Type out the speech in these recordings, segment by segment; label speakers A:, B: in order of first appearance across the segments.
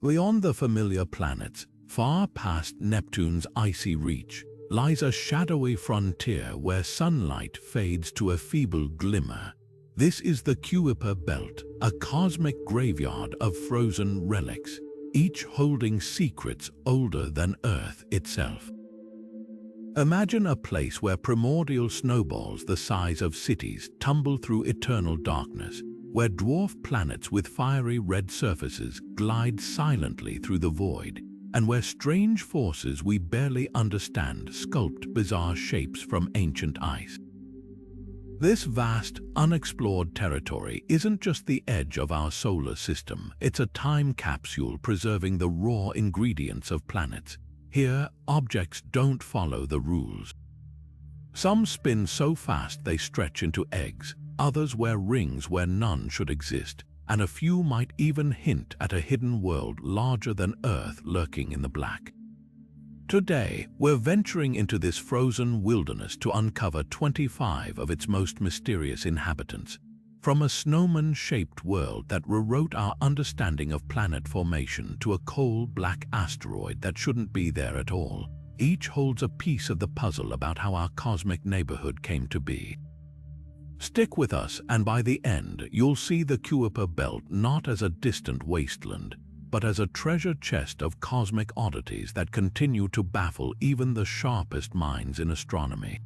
A: Beyond the familiar planets, far past Neptune's icy reach, lies a shadowy frontier where sunlight fades to a feeble glimmer. This is the Kuiper Belt, a cosmic graveyard of frozen relics, each holding secrets older than Earth itself. Imagine a place where primordial snowballs the size of cities tumble through eternal darkness, where dwarf planets with fiery red surfaces glide silently through the void, and where strange forces we barely understand sculpt bizarre shapes from ancient ice. This vast, unexplored territory isn't just the edge of our solar system, it's a time capsule preserving the raw ingredients of planets. Here, objects don't follow the rules. Some spin so fast they stretch into eggs, others wear rings where none should exist, and a few might even hint at a hidden world larger than Earth lurking in the black. Today, we're venturing into this frozen wilderness to uncover 25 of its most mysterious inhabitants, from a snowman-shaped world that rewrote our understanding of planet formation to a coal-black asteroid that shouldn't be there at all. Each holds a piece of the puzzle about how our cosmic neighborhood came to be. Stick with us, and by the end, you'll see the Kuiper Belt not as a distant wasteland, but as a treasure chest of cosmic oddities that continue to baffle even the sharpest minds in astronomy.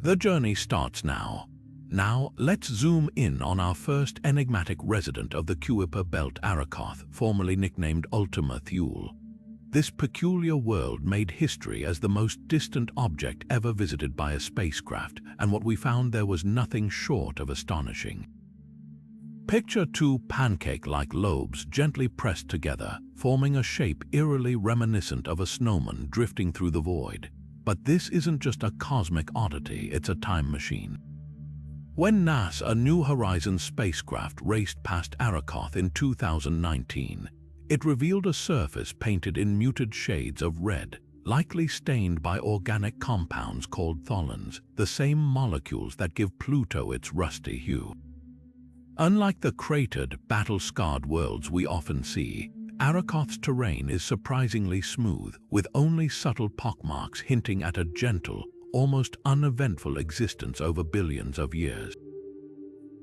A: The journey starts now. Now, let's zoom in on our first enigmatic resident of the Kuiper Belt, Arrokoth, formerly nicknamed Ultima Thule. This peculiar world made history as the most distant object ever visited by a spacecraft, and what we found there was nothing short of astonishing. Picture two pancake-like lobes gently pressed together, forming a shape eerily reminiscent of a snowman drifting through the void. But this isn't just a cosmic oddity, it's a time machine. When NASA New Horizons spacecraft raced past Arrokoth in 2019, it revealed a surface painted in muted shades of red, likely stained by organic compounds called tholins, the same molecules that give Pluto its rusty hue. Unlike the cratered, battle-scarred worlds we often see, Arrokoth's terrain is surprisingly smooth, with only subtle pockmarks hinting at a gentle, almost uneventful existence over billions of years.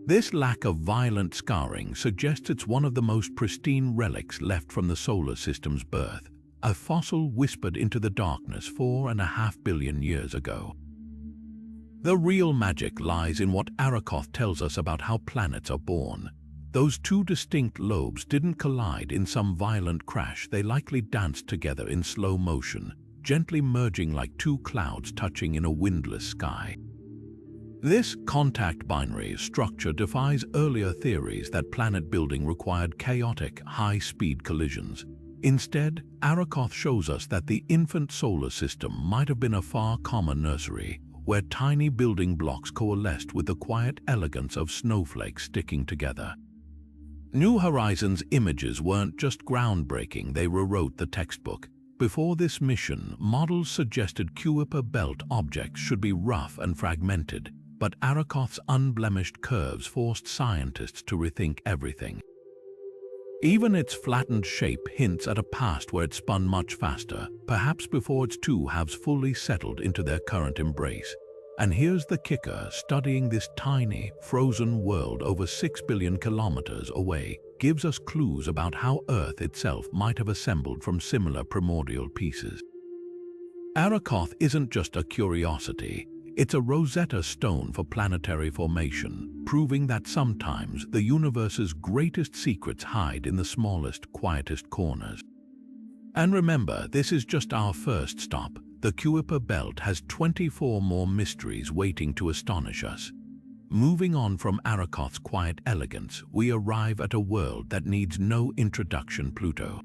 A: This lack of violent scarring suggests it's one of the most pristine relics left from the solar system's birth, a fossil whispered into the darkness 4.5 billion years ago. The real magic lies in what Arrokoth tells us about how planets are born. Those two distinct lobes didn't collide in some violent crash, they likely danced together in slow motion, gently merging like two clouds touching in a windless sky. This contact binary structure defies earlier theories that planet building required chaotic, high-speed collisions. Instead, Arrokoth shows us that the infant solar system might have been a far calmer nursery, where tiny building blocks coalesced with the quiet elegance of snowflakes sticking together. New Horizons images weren't just groundbreaking, they rewrote the textbook. Before this mission, models suggested Kuiper Belt objects should be rough and fragmented, but Arrokoth's unblemished curves forced scientists to rethink everything. Even its flattened shape hints at a past where it spun much faster, perhaps before its two halves fully settled into their current embrace. And here's the kicker, studying this tiny, frozen world over 6 billion kilometers away gives us clues about how Earth itself might have assembled from similar primordial pieces. Arrokoth isn't just a curiosity, it's a Rosetta Stone for planetary formation, proving that sometimes the universe's greatest secrets hide in the smallest, quietest corners. And remember, this is just our first stop. The Kuiper Belt has 24 more mysteries waiting to astonish us. Moving on from Arrokoth's quiet elegance, we arrive at a world that needs no introduction, Pluto.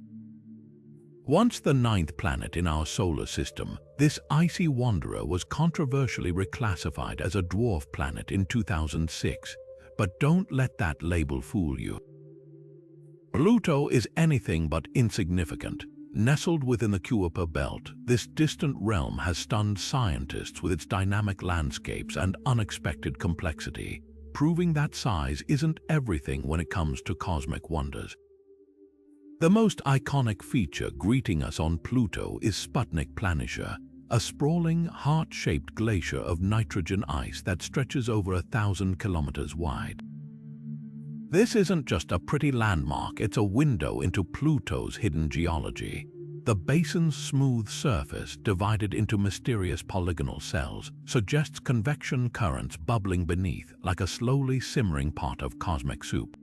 A: Once the 9th planet in our solar system, this icy wanderer was controversially reclassified as a dwarf planet in 2006. But don't let that label fool you. Pluto is anything but insignificant. Nestled within the Kuiper Belt, this distant realm has stunned scientists with its dynamic landscapes and unexpected complexity, proving that size isn't everything when it comes to cosmic wonders. The most iconic feature greeting us on Pluto is Sputnik Planitia, a sprawling, heart-shaped glacier of nitrogen ice that stretches over 1,000 kilometers wide. This isn't just a pretty landmark, it's a window into Pluto's hidden geology. The basin's smooth surface, divided into mysterious polygonal cells, suggests convection currents bubbling beneath like a slowly simmering pot of cosmic soup.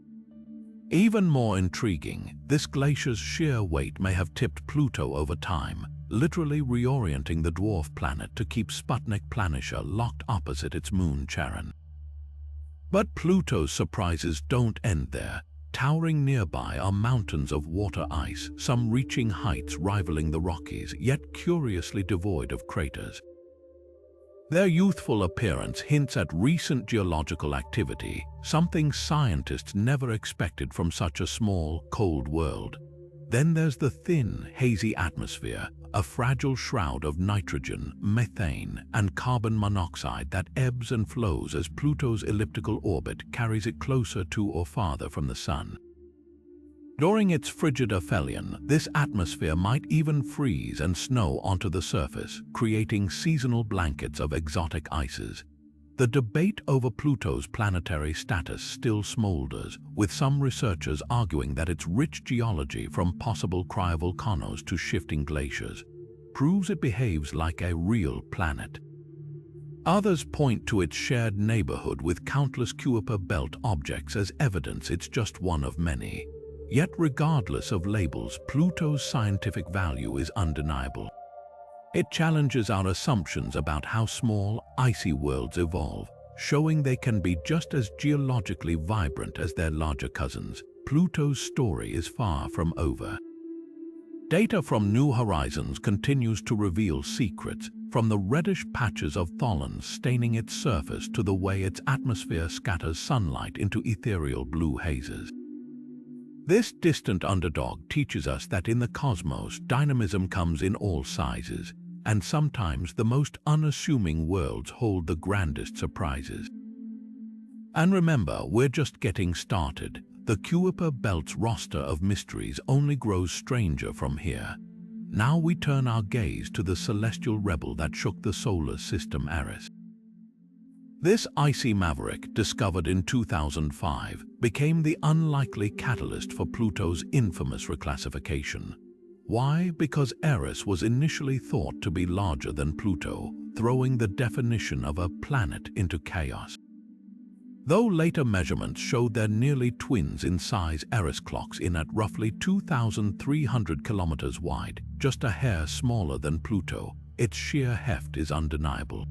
A: Even more intriguing, this glacier's sheer weight may have tipped Pluto over time, literally reorienting the dwarf planet to keep Sputnik Planitia locked opposite its moon Charon. But Pluto's surprises don't end there. Towering nearby are mountains of water ice, some reaching heights rivaling the Rockies, yet curiously devoid of craters. Their youthful appearance hints at recent geological activity, something scientists never expected from such a small, cold world. Then there's the thin, hazy atmosphere, a fragile shroud of nitrogen, methane, and carbon monoxide that ebbs and flows as Pluto's elliptical orbit carries it closer to or farther from the Sun. During its frigid aphelion, this atmosphere might even freeze and snow onto the surface, creating seasonal blankets of exotic ices. The debate over Pluto's planetary status still smolders, with some researchers arguing that its rich geology, from possible cryovolcanoes to shifting glaciers, proves it behaves like a real planet. Others point to its shared neighborhood with countless Kuiper Belt objects as evidence it's just one of many. Yet regardless of labels, Pluto's scientific value is undeniable. It challenges our assumptions about how small, icy worlds evolve, showing they can be just as geologically vibrant as their larger cousins. Pluto's story is far from over. Data from New Horizons continues to reveal secrets, from the reddish patches of tholins staining its surface to the way its atmosphere scatters sunlight into ethereal blue hazes. This distant underdog teaches us that in the cosmos, dynamism comes in all sizes, and sometimes the most unassuming worlds hold the grandest surprises. And remember, we're just getting started. The Kuiper Belt's roster of mysteries only grows stranger from here. Now we turn our gaze to the celestial rebel that shook the solar system, Eris. This icy maverick, discovered in 2005, became the unlikely catalyst for Pluto's infamous reclassification. Why? Because Eris was initially thought to be larger than Pluto, throwing the definition of a planet into chaos. Though later measurements showed they're nearly twins in size, Eris clocks in at roughly 2,300 kilometers wide, just a hair smaller than Pluto. Its sheer heft is undeniable.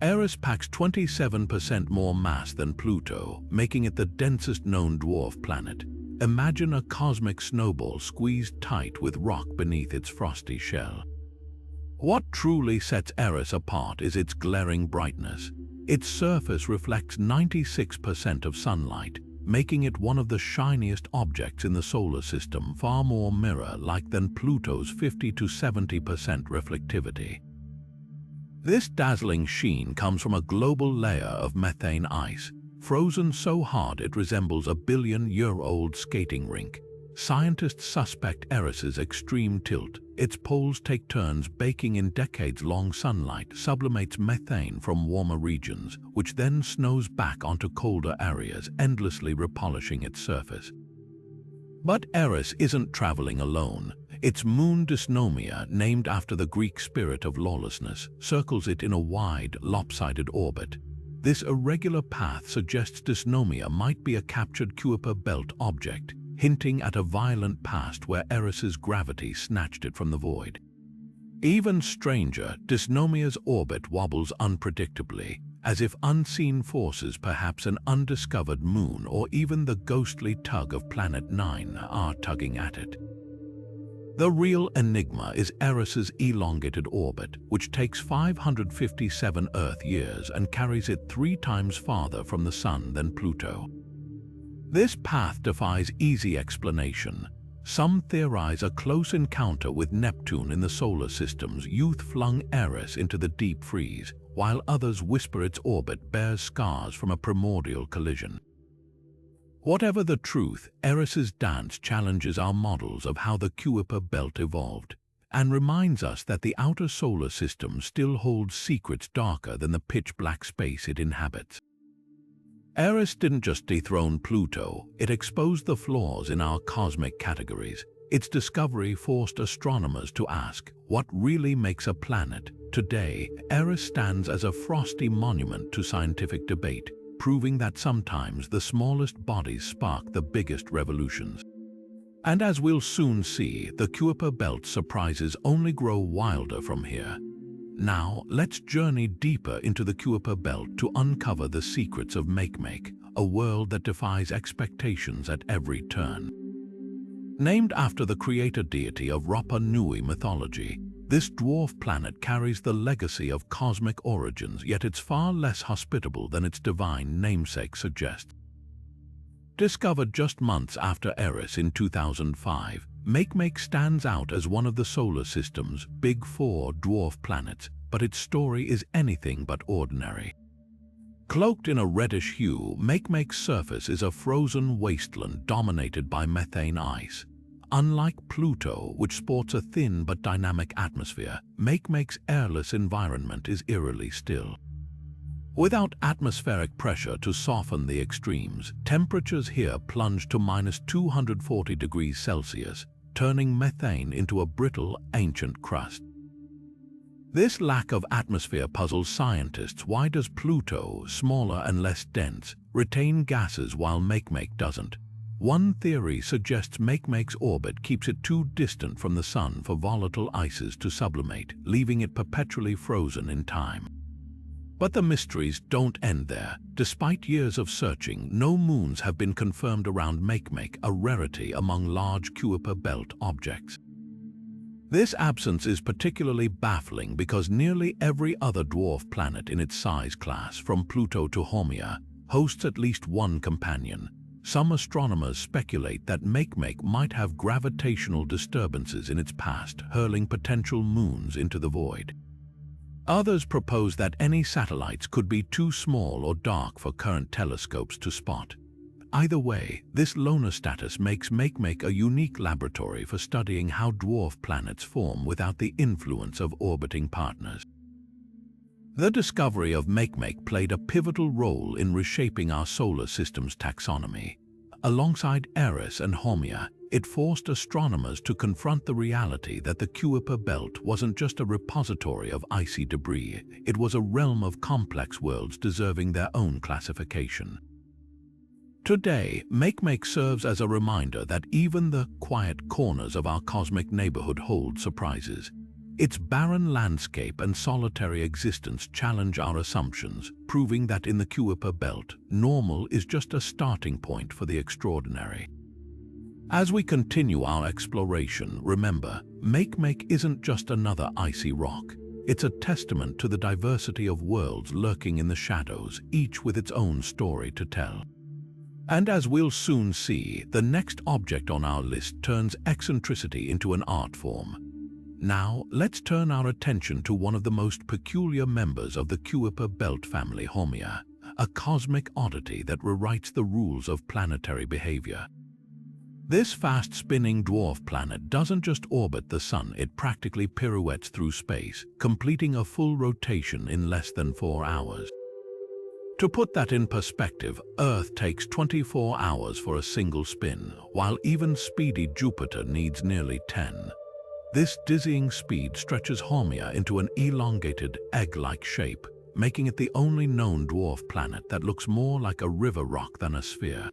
A: Eris packs 27% more mass than Pluto, making it the densest known dwarf planet. Imagine a cosmic snowball squeezed tight with rock beneath its frosty shell. What truly sets Eris apart is its glaring brightness. Its surface reflects 96% of sunlight, making it one of the shiniest objects in the solar system, far more mirror-like than Pluto's 50 to 70% reflectivity. This dazzling sheen comes from a global layer of methane ice, frozen so hard it resembles a billion-year-old skating rink. Scientists suspect Eris's extreme tilt. Its poles take turns baking in decades-long sunlight, sublimates methane from warmer regions, which then snows back onto colder areas, endlessly repolishing its surface. But Eris isn't traveling alone. Its moon Dysnomia, named after the Greek spirit of lawlessness, circles it in a wide, lopsided orbit. This irregular path suggests Dysnomia might be a captured Kuiper Belt object, hinting at a violent past where Eris's gravity snatched it from the void. Even stranger, Dysnomia's orbit wobbles unpredictably, as if unseen forces, perhaps an undiscovered moon or even the ghostly tug of Planet 9, are tugging at it. The real enigma is Eris's elongated orbit, which takes 557 Earth years and carries it 3 times farther from the Sun than Pluto. This path defies easy explanation. Some theorize a close encounter with Neptune in the solar system's youth flung Eris into the deep freeze, while others whisper its orbit bears scars from a primordial collision. Whatever the truth, Eris's dance challenges our models of how the Kuiper Belt evolved, and reminds us that the outer solar system still holds secrets darker than the pitch-black space it inhabits. Eris didn't just dethrone Pluto, it exposed the flaws in our cosmic categories. Its discovery forced astronomers to ask, what really makes a planet? Today, Eris stands as a frosty monument to scientific debate, proving that sometimes the smallest bodies spark the biggest revolutions. And as we'll soon see, the Kuiper Belt surprises only grow wilder from here. Now, let's journey deeper into the Kuiper Belt to uncover the secrets of Makemake, a world that defies expectations at every turn. Named after the creator deity of Rapa Nui mythology, this dwarf planet carries the legacy of cosmic origins, yet it's far less hospitable than its divine namesake suggests. Discovered just months after Eris in 2005, Makemake stands out as one of the solar system's big four dwarf planets, but its story is anything but ordinary. Cloaked in a reddish hue, Makemake's surface is a frozen wasteland dominated by methane ice. Unlike Pluto, which sports a thin but dynamic atmosphere, Makemake's airless environment is eerily still. Without atmospheric pressure to soften the extremes, temperatures here plunge to -240 degrees Celsius, turning methane into a brittle, ancient crust. This lack of atmosphere puzzles scientists. Why does Pluto, smaller and less dense, retain gases while Makemake doesn't? One theory suggests Makemake's orbit keeps it too distant from the Sun for volatile ices to sublimate, leaving it perpetually frozen in time. But the mysteries don't end there. Despite years of searching, no moons have been confirmed around Makemake, a rarity among large Kuiper Belt objects. This absence is particularly baffling because nearly every other dwarf planet in its size class, from Pluto to Haumea, hosts at least one companion. Some astronomers speculate that Makemake might have gravitational disturbances in its past, hurling potential moons into the void. Others propose that any satellites could be too small or dark for current telescopes to spot. Either way, this loner status makes Makemake a unique laboratory for studying how dwarf planets form without the influence of orbiting partners. The discovery of Makemake played a pivotal role in reshaping our solar system's taxonomy. Alongside Eris and Haumea, it forced astronomers to confront the reality that the Kuiper Belt wasn't just a repository of icy debris, it was a realm of complex worlds deserving their own classification. Today, Makemake serves as a reminder that even the quiet corners of our cosmic neighborhood hold surprises. Its barren landscape and solitary existence challenge our assumptions, proving that in the Kuiper Belt, normal is just a starting point for the extraordinary. As we continue our exploration, remember, Makemake isn't just another icy rock. It's a testament to the diversity of worlds lurking in the shadows, each with its own story to tell. And as we'll soon see, the next object on our list turns eccentricity into an art form. Now, let's turn our attention to one of the most peculiar members of the Kuiper Belt family, Haumea, a cosmic oddity that rewrites the rules of planetary behavior. This fast-spinning dwarf planet doesn't just orbit the Sun, it practically pirouettes through space, completing a full rotation in less than 4 hours. To put that in perspective, Earth takes 24 hours for a single spin, while even speedy Jupiter needs nearly 10. This dizzying speed stretches Haumea into an elongated, egg-like shape, making it the only known dwarf planet that looks more like a river rock than a sphere.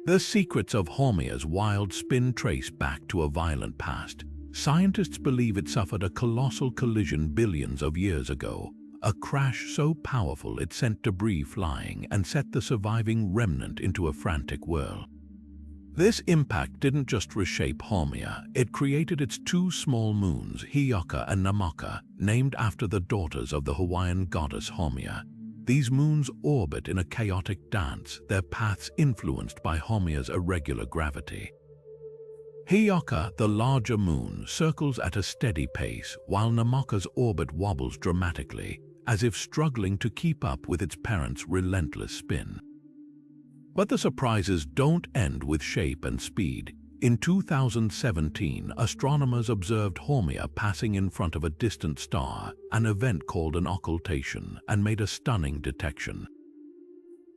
A: The secrets of Haumea's wild spin trace back to a violent past. Scientists believe it suffered a colossal collision billions of years ago, a crash so powerful it sent debris flying and set the surviving remnant into a frantic whirl. This impact didn't just reshape Haumea, it created its two small moons, Hi'aka and Namaka, named after the daughters of the Hawaiian goddess Haumea. These moons orbit in a chaotic dance, their paths influenced by Haumea's irregular gravity. Hi'aka, the larger moon, circles at a steady pace, while Namaka's orbit wobbles dramatically, as if struggling to keep up with its parents' relentless spin. But the surprises don't end with shape and speed. In 2017, astronomers observed Haumea passing in front of a distant star, an event called an occultation, and made a stunning detection.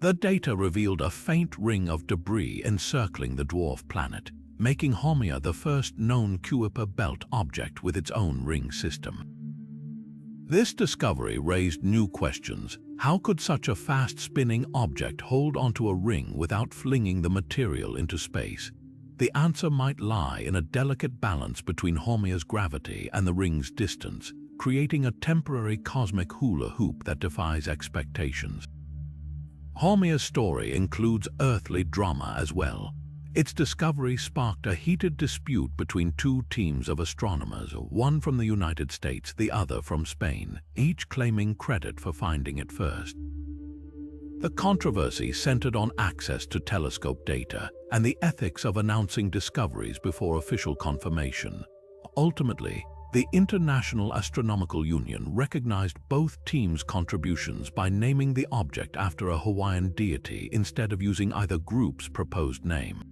A: The data revealed a faint ring of debris encircling the dwarf planet, making Haumea the first known Kuiper Belt object with its own ring system. This discovery raised new questions. How could such a fast-spinning object hold onto a ring without flinging the material into space? The answer might lie in a delicate balance between Haumea's gravity and the ring's distance, creating a temporary cosmic hula hoop that defies expectations. Haumea's story includes earthly drama as well. Its discovery sparked a heated dispute between two teams of astronomers, one from the United States, the other from Spain, each claiming credit for finding it first. The controversy centered on access to telescope data and the ethics of announcing discoveries before official confirmation. Ultimately, the International Astronomical Union recognized both teams' contributions by naming the object after a Hawaiian deity instead of using either group's proposed name.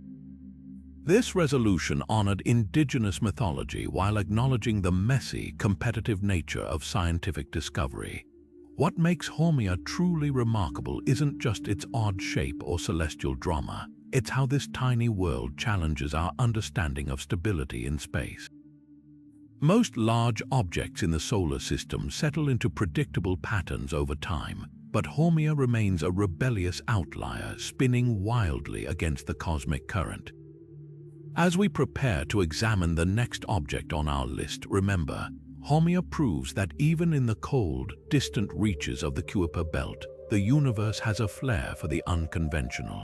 A: This resolution honored indigenous mythology while acknowledging the messy, competitive nature of scientific discovery. What makes Haumea truly remarkable isn't just its odd shape or celestial drama, it's how this tiny world challenges our understanding of stability in space. Most large objects in the solar system settle into predictable patterns over time, but Haumea remains a rebellious outlier, spinning wildly against the cosmic current. As we prepare to examine the next object on our list, remember, Haumea proves that even in the cold, distant reaches of the Kuiper Belt, the universe has a flair for the unconventional.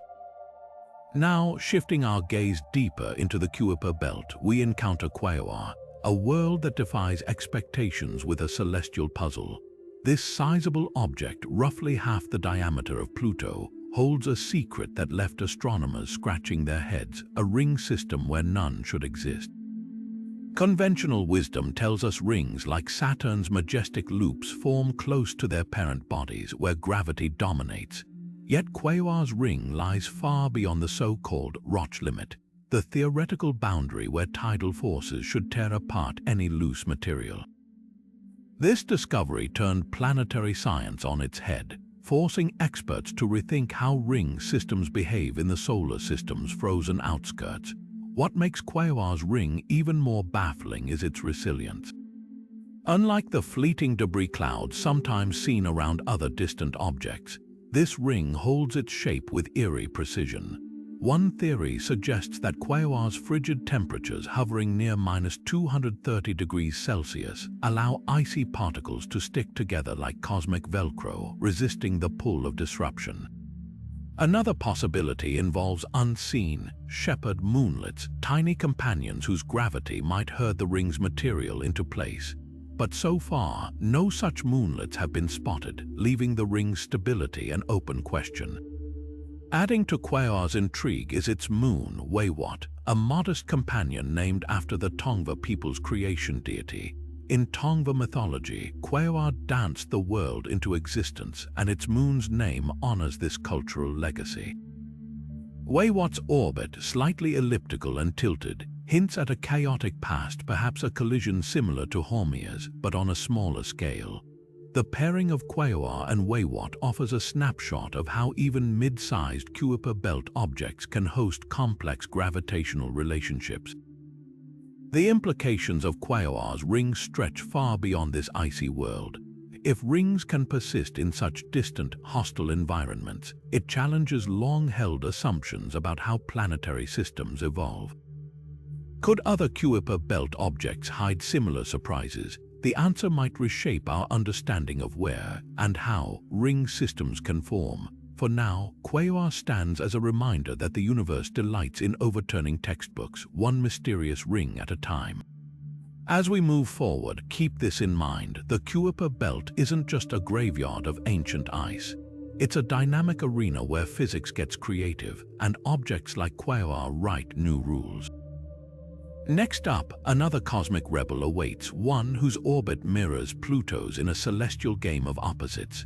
A: Now, shifting our gaze deeper into the Kuiper Belt, we encounter Quaoar, a world that defies expectations with a celestial puzzle. This sizable object, roughly half the diameter of Pluto, holds a secret that left astronomers scratching their heads, a ring system where none should exist. Conventional wisdom tells us rings like Saturn's majestic loops form close to their parent bodies where gravity dominates. Yet Quaoar's ring lies far beyond the so-called Roche limit, the theoretical boundary where tidal forces should tear apart any loose material. This discovery turned planetary science on its head, forcing experts to rethink how ring systems behave in the solar system's frozen outskirts. What makes Quaoar's ring even more baffling is its resilience. Unlike the fleeting debris clouds sometimes seen around other distant objects, this ring holds its shape with eerie precision. One theory suggests that Quaoar's frigid temperatures hovering near -230 degrees Celsius allow icy particles to stick together like cosmic Velcro, resisting the pull of disruption. Another possibility involves unseen, shepherd moonlets, tiny companions whose gravity might herd the ring's material into place. But so far, no such moonlets have been spotted, leaving the ring's stability an open question. Adding to Quaoar's intrigue is its moon, Quaoar, a modest companion named after the Tongva people's creation deity. In Tongva mythology, Quaoar danced the world into existence, and its moon's name honors this cultural legacy. Quaoar's orbit, slightly elliptical and tilted, hints at a chaotic past, perhaps a collision similar to Haumea's, but on a smaller scale. The pairing of Quaoar and Quaoar offers a snapshot of how even mid-sized Kuiper Belt objects can host complex gravitational relationships. The implications of Quaoar's rings stretch far beyond this icy world. If rings can persist in such distant, hostile environments, it challenges long-held assumptions about how planetary systems evolve. Could other Kuiper Belt objects hide similar surprises? The answer might reshape our understanding of where and how ring systems can form. For now, Quaoar stands as a reminder that the universe delights in overturning textbooks, one mysterious ring at a time. As we move forward, keep this in mind. The Kuiper Belt isn't just a graveyard of ancient ice. It's a dynamic arena where physics gets creative, and objects like Quaoar write new rules. Next up, another cosmic rebel awaits, one whose orbit mirrors Pluto's in a celestial game of opposites.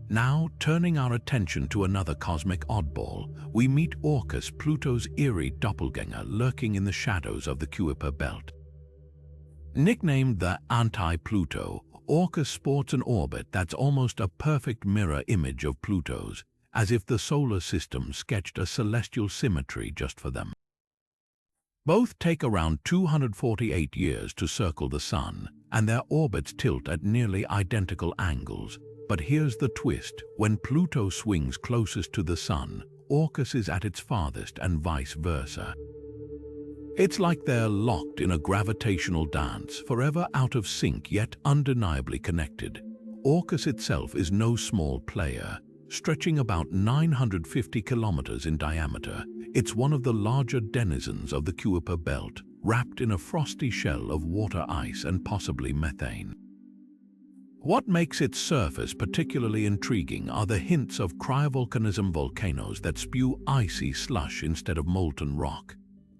A: Now, turning our attention to another cosmic oddball, we meet Orcus, Pluto's eerie doppelganger lurking in the shadows of the Kuiper Belt. Nicknamed the anti-Pluto, Orcus sports an orbit that's almost a perfect mirror image of Pluto's, as if the solar system sketched a celestial symmetry just for them. Both take around 248 years to circle the Sun, and their orbits tilt at nearly identical angles. But here's the twist: when Pluto swings closest to the Sun, Orcus is at its farthest and vice versa. It's like they're locked in a gravitational dance, forever out of sync yet undeniably connected. Orcus itself is no small player. Stretching about 950 kilometers in diameter, it's one of the larger denizens of the Kuiper Belt, wrapped in a frosty shell of water ice and possibly methane. What makes its surface particularly intriguing are the hints of cryovolcanism: volcanoes that spew icy slush instead of molten rock.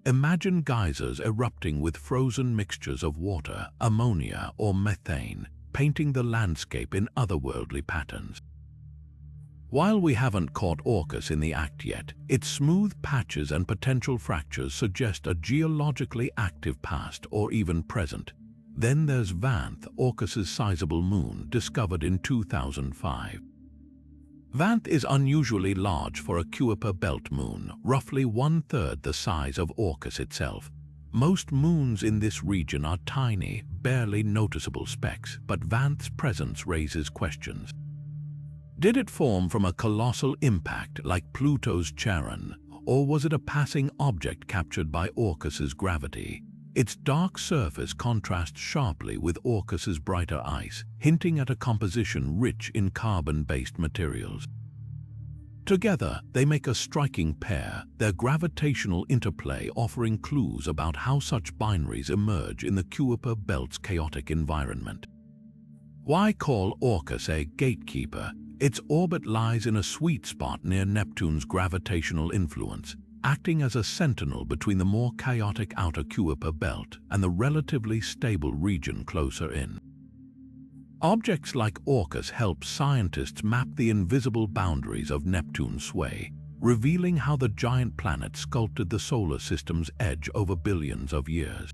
A: Imagine geysers erupting with frozen mixtures of water, ammonia, or methane, painting the landscape in otherworldly patterns. While we haven't caught Orcus in the act yet, its smooth patches and potential fractures suggest a geologically active past or even present. Then there's Vanth, Orcus's sizable moon, discovered in 2005. Vanth is unusually large for a Kuiper Belt moon, roughly 1/3 the size of Orcus itself. Most moons in this region are tiny, barely noticeable specks, but Vanth's presence raises questions. Did it form from a colossal impact like Pluto's Charon, or was it a passing object captured by Orcus's gravity? Its dark surface contrasts sharply with Orcus's brighter ice, hinting at a composition rich in carbon-based materials. Together, they make a striking pair, their gravitational interplay offering clues about how such binaries emerge in the Kuiper Belt's chaotic environment. Why call Orcus a gatekeeper? Its orbit lies in a sweet spot near Neptune's gravitational influence, acting as a sentinel between the more chaotic outer Kuiper Belt and the relatively stable region closer in. Objects like Orcus help scientists map the invisible boundaries of Neptune's sway, revealing how the giant planet sculpted the solar system's edge over billions of years.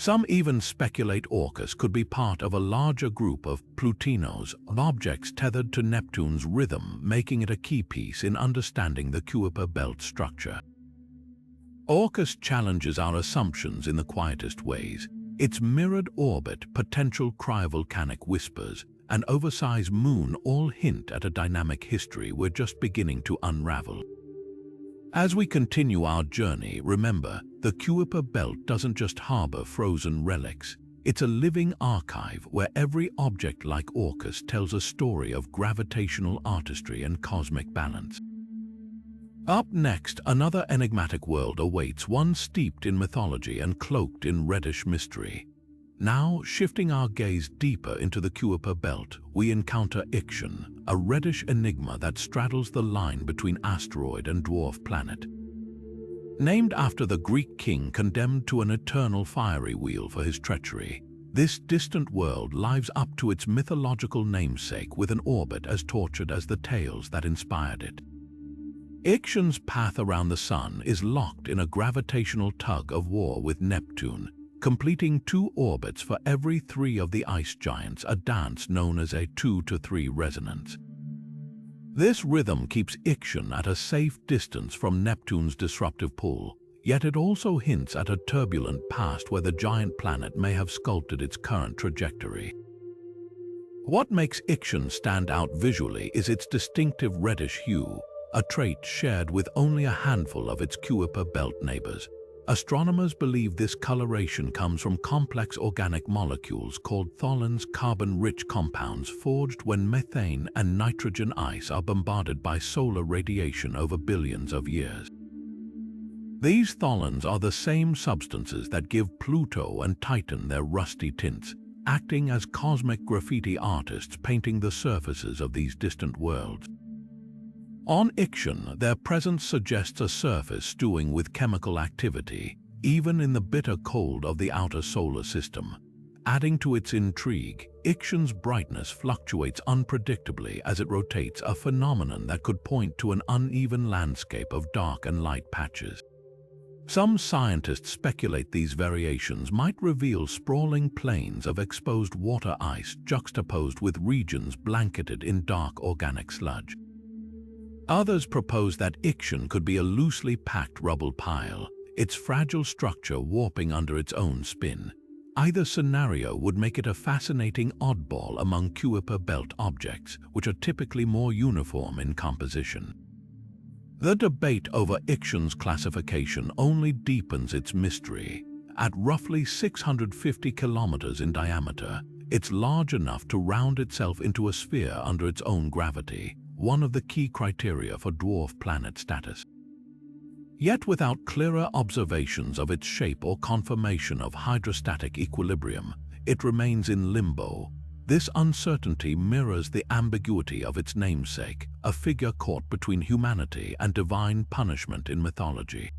A: Some even speculate Orcus could be part of a larger group of Plutinos, objects tethered to Neptune's rhythm, making it a key piece in understanding the Kuiper Belt structure. Orcus challenges our assumptions in the quietest ways. Its mirrored orbit, potential cryovolcanic whispers, and oversized moon all hint at a dynamic history we're just beginning to unravel. As we continue our journey, remember, the Kuiper Belt doesn't just harbor frozen relics. It's a living archive where every object like Orcus tells a story of gravitational artistry and cosmic balance. Up next, another enigmatic world awaits, one steeped in mythology and cloaked in reddish mystery. Now, shifting our gaze deeper into the Kuiper Belt, we encounter Ixion, a reddish enigma that straddles the line between asteroid and dwarf planet. Named after the Greek king condemned to an eternal fiery wheel for his treachery, this distant world lives up to its mythological namesake with an orbit as tortured as the tales that inspired it. Ixion's path around the Sun is locked in a gravitational tug-of-war with Neptune, completing 2 orbits for every 3 of the ice giants, a dance known as a 2-to-3 resonance. This rhythm keeps Ixion at a safe distance from Neptune's disruptive pull, yet it also hints at a turbulent past where the giant planet may have sculpted its current trajectory. What makes Ixion stand out visually is its distinctive reddish hue, a trait shared with only a handful of its Kuiper Belt neighbors. Astronomers believe this coloration comes from complex organic molecules called tholins, carbon-rich compounds forged when methane and nitrogen ice are bombarded by solar radiation over billions of years. These tholins are the same substances that give Pluto and Titan their rusty tints, acting as cosmic graffiti artists painting the surfaces of these distant worlds. On Ixion, their presence suggests a surface stewing with chemical activity, even in the bitter cold of the outer solar system. Adding to its intrigue, Ixion's brightness fluctuates unpredictably as it rotates, a phenomenon that could point to an uneven landscape of dark and light patches. Some scientists speculate these variations might reveal sprawling plains of exposed water ice juxtaposed with regions blanketed in dark organic sludge. Others propose that Ixion could be a loosely packed rubble pile, its fragile structure warping under its own spin. Either scenario would make it a fascinating oddball among Kuiper Belt objects, which are typically more uniform in composition. The debate over Ixion's classification only deepens its mystery. At roughly 650 kilometers in diameter, it's large enough to round itself into a sphere under its own gravity, one of the key criteria for dwarf planet status. Yet without clearer observations of its shape or confirmation of hydrostatic equilibrium, it remains in limbo. This uncertainty mirrors the ambiguity of its namesake, a figure caught between humanity and divine punishment in mythology.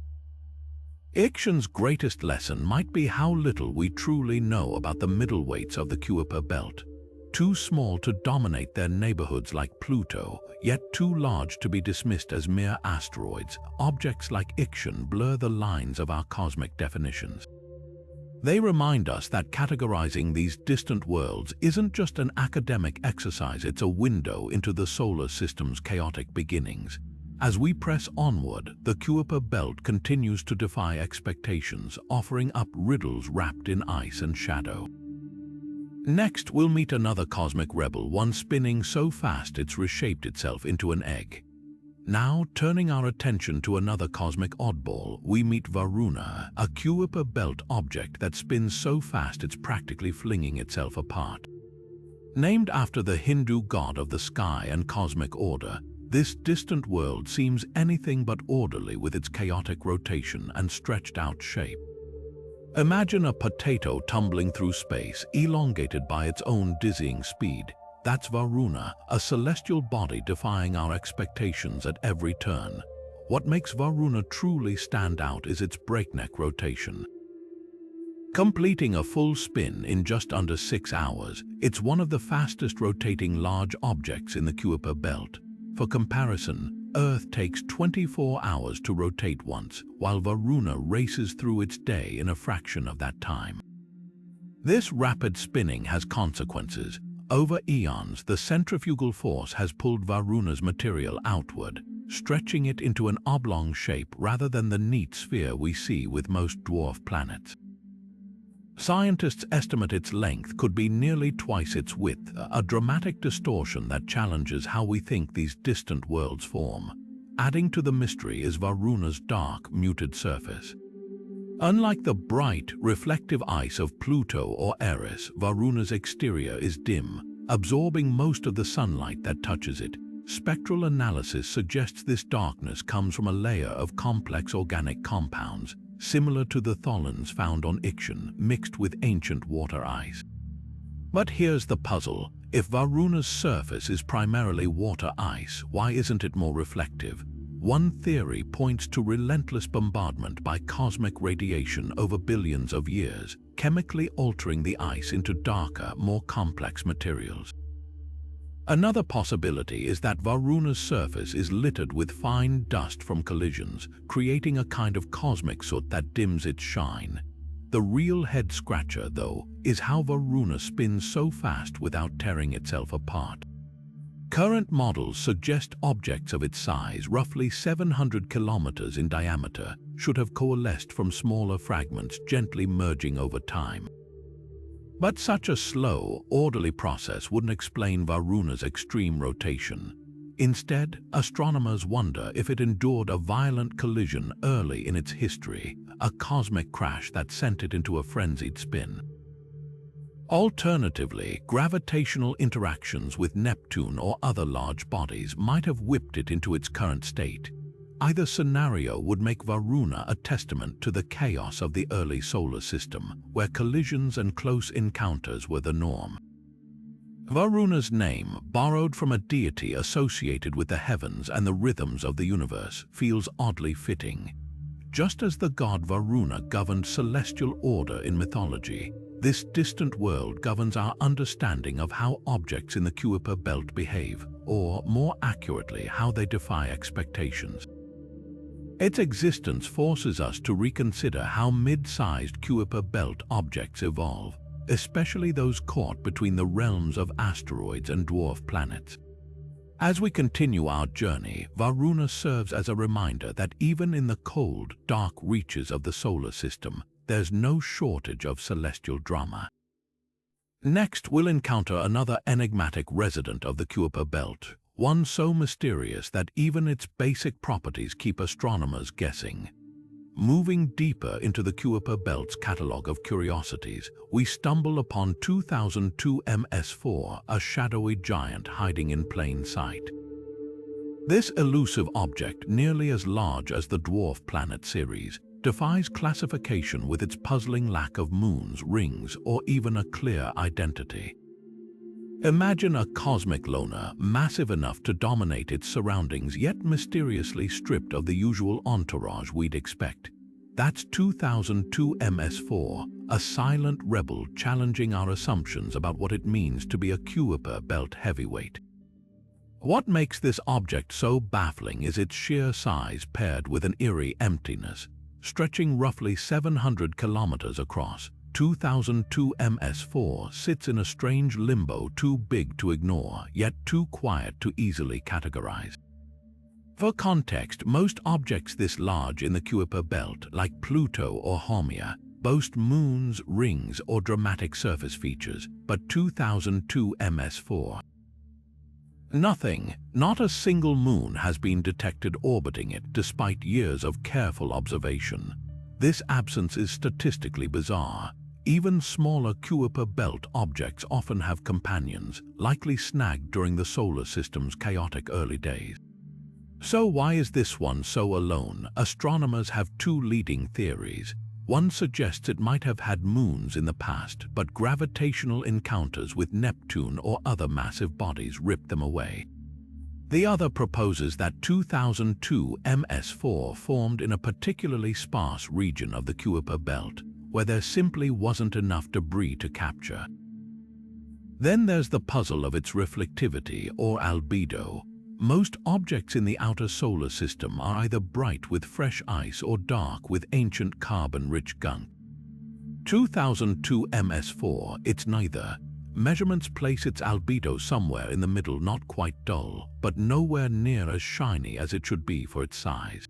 A: Ixion's greatest lesson might be how little we truly know about the middleweights of the Kuiper Belt. Too small to dominate their neighborhoods like Pluto, yet too large to be dismissed as mere asteroids, objects like Ixion blur the lines of our cosmic definitions. They remind us that categorizing these distant worlds isn't just an academic exercise, it's a window into the solar system's chaotic beginnings. As we press onward, the Kuiper Belt continues to defy expectations, offering up riddles wrapped in ice and shadow. Next, we'll meet another cosmic rebel, one spinning so fast it's reshaped itself into an egg. Now, turning our attention to another cosmic oddball, we meet Varuna, a Kuiper Belt object that spins so fast it's practically flinging itself apart. Named after the Hindu god of the sky and cosmic order, this distant world seems anything but orderly with its chaotic rotation and stretched-out shape. Imagine a potato tumbling through space, elongated by its own dizzying speed. That's Varuna, a celestial body defying our expectations at every turn. What makes Varuna truly stand out is its breakneck rotation. Completing a full spin in just under 6 hours, it's one of the fastest rotating large objects in the Kuiper Belt. For comparison, Earth takes 24 hours to rotate once, while Varuna races through its day in a fraction of that time. This rapid spinning has consequences. Over eons, the centrifugal force has pulled Varuna's material outward, stretching it into an oblong shape rather than the neat sphere we see with most dwarf planets. Scientists estimate its length could be nearly twice its width, a dramatic distortion that challenges how we think these distant worlds form. Adding to the mystery is Varuna's dark, muted surface. Unlike the bright, reflective ice of Pluto or Eris, Varuna's exterior is dim, absorbing most of the sunlight that touches it. Spectral analysis suggests this darkness comes from a layer of complex organic compounds, similar to the tholins found on Ixion, mixed with ancient water ice. But here's the puzzle. If Varuna's surface is primarily water ice, why isn't it more reflective? One theory points to relentless bombardment by cosmic radiation over billions of years, chemically altering the ice into darker, more complex materials. Another possibility is that Varuna's surface is littered with fine dust from collisions, creating a kind of cosmic soot that dims its shine. The real head-scratcher, though, is how Varuna spins so fast without tearing itself apart. Current models suggest objects of its size, roughly 700 kilometers in diameter, should have coalesced from smaller fragments gently merging over time. But such a slow, orderly process wouldn't explain Varuna's extreme rotation. Instead, astronomers wonder if it endured a violent collision early in its history, a cosmic crash that sent it into a frenzied spin. Alternatively, gravitational interactions with Neptune or other large bodies might have whipped it into its current state. Either scenario would make Varuna a testament to the chaos of the early solar system, where collisions and close encounters were the norm. Varuna's name, borrowed from a deity associated with the heavens and the rhythms of the universe, feels oddly fitting. Just as the god Varuna governed celestial order in mythology, this distant world governs our understanding of how objects in the Kuiper Belt behave, or more accurately, how they defy expectations. Its existence forces us to reconsider how mid-sized Kuiper Belt objects evolve, especially those caught between the realms of asteroids and dwarf planets. As we continue our journey, Varuna serves as a reminder that even in the cold, dark reaches of the solar system, there's no shortage of celestial drama. Next, we'll encounter another enigmatic resident of the Kuiper Belt, one so mysterious that even its basic properties keep astronomers guessing. Moving deeper into the Kuiper Belt's catalogue of curiosities, we stumble upon 2002 MS4, a shadowy giant hiding in plain sight. This elusive object, nearly as large as the dwarf planet series, defies classification with its puzzling lack of moons, rings, or even a clear identity. Imagine a cosmic loner, massive enough to dominate its surroundings, yet mysteriously stripped of the usual entourage we'd expect. That's 2002 MS4, a silent rebel challenging our assumptions about what it means to be a Kuiper Belt heavyweight. What makes this object so baffling is its sheer size paired with an eerie emptiness. Stretching roughly 700 kilometers across, 2002 MS4 sits in a strange limbo too big to ignore, yet too quiet to easily categorize. For context, most objects this large in the Kuiper Belt, like Pluto or Haumea, boast moons, rings, or dramatic surface features, but 2002 MS4. Nothing, not a single moon has been detected orbiting it despite years of careful observation. This absence is statistically bizarre. Even smaller Kuiper Belt objects often have companions, likely snagged during the solar system's chaotic early days. So why is this one so alone? Astronomers have two leading theories. One suggests it might have had moons in the past, but gravitational encounters with Neptune or other massive bodies ripped them away. The other proposes that 2002 MS4 formed in a particularly sparse region of the Kuiper Belt, where there simply wasn't enough debris to capture. Then there's the puzzle of its reflectivity or albedo. Most objects in the outer solar system are either bright with fresh ice or dark with ancient carbon-rich gunk. 2002 MS4, it's neither. Measurements place its albedo somewhere in the middle, not quite dull, but nowhere near as shiny as it should be for its size.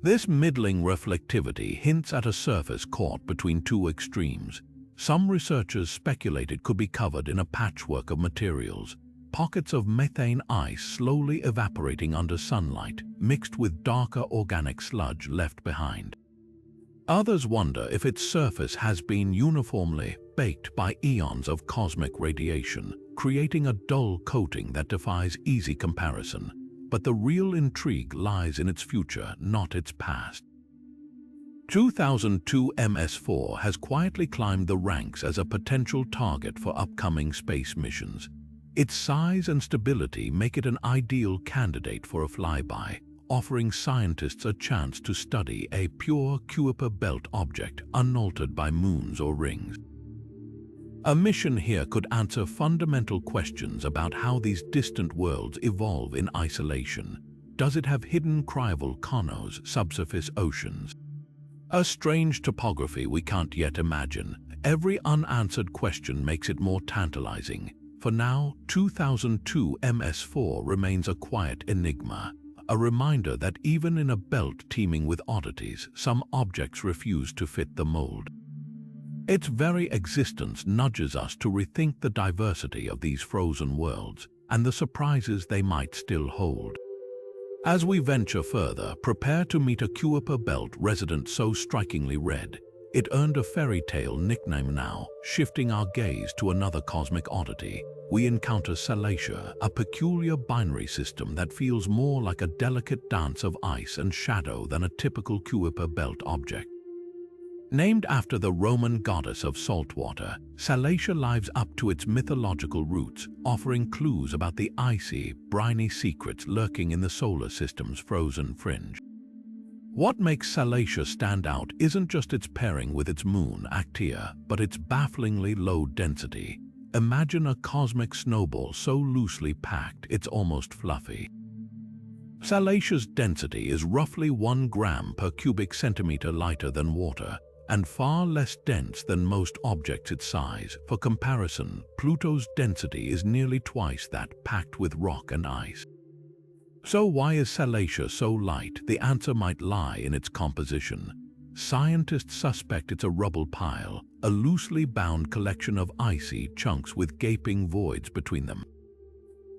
A: This middling reflectivity hints at a surface caught between two extremes. Some researchers speculate it could be covered in a patchwork of materials, pockets of methane ice slowly evaporating under sunlight, mixed with darker organic sludge left behind. Others wonder if its surface has been uniformly baked by eons of cosmic radiation, creating a dull coating that defies easy comparison. But the real intrigue lies in its future, not its past. 2002 MS4 has quietly climbed the ranks as a potential target for upcoming space missions. Its size and stability make it an ideal candidate for a flyby, offering scientists a chance to study a pure Kuiper Belt object unaltered by moons or rings. A mission here could answer fundamental questions about how these distant worlds evolve in isolation. Does it have hidden cryovolcanoes, subsurface oceans? A strange topography we can't yet imagine. Every unanswered question makes it more tantalizing. For now, 2002 MS4 remains a quiet enigma, a reminder that even in a belt teeming with oddities, some objects refuse to fit the mold. Its very existence nudges us to rethink the diversity of these frozen worlds and the surprises they might still hold. As we venture further, prepare to meet a Kuiper Belt resident so strikingly red, it earned a fairy tale nickname now. Shifting our gaze to another cosmic oddity, we encounter Salacia, a peculiar binary system that feels more like a delicate dance of ice and shadow than a typical Kuiper Belt object. Named after the Roman goddess of saltwater, Salacia lives up to its mythological roots, offering clues about the icy, briny secrets lurking in the solar system's frozen fringe. What makes Salacia stand out isn't just its pairing with its moon, Actea, but its bafflingly low density. Imagine a cosmic snowball so loosely packed it's almost fluffy. Salacia's density is roughly 1 gram per cubic centimeter lighter than water, and far less dense than most objects its size. For comparison, Pluto's density is nearly twice that, packed with rock and ice. So why is Salacia so light? The answer might lie in its composition. Scientists suspect it's a rubble pile, a loosely bound collection of icy chunks with gaping voids between them.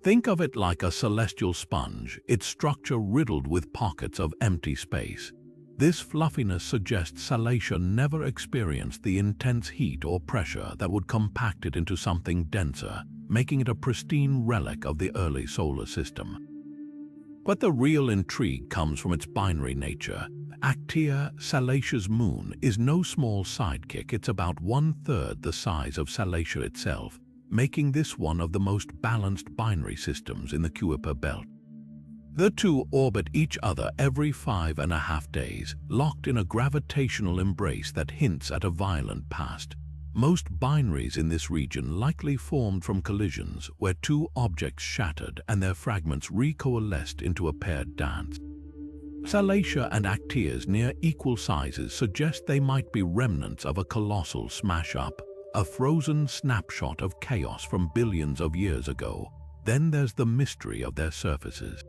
A: Think of it like a celestial sponge, its structure riddled with pockets of empty space. This fluffiness suggests Salacia never experienced the intense heat or pressure that would compact it into something denser, making it a pristine relic of the early solar system. But the real intrigue comes from its binary nature. Actea, Salacia's moon, is no small sidekick. It's about 1/3 the size of Salacia itself, making this one of the most balanced binary systems in the Kuiper Belt. The two orbit each other every 5.5 days, locked in a gravitational embrace that hints at a violent past. Most binaries in this region likely formed from collisions where two objects shattered and their fragments recoalesced into a paired dance. Salacia and Actea's near equal sizes suggest they might be remnants of a colossal smash-up, a frozen snapshot of chaos from billions of years ago. Then there's the mystery of their surfaces.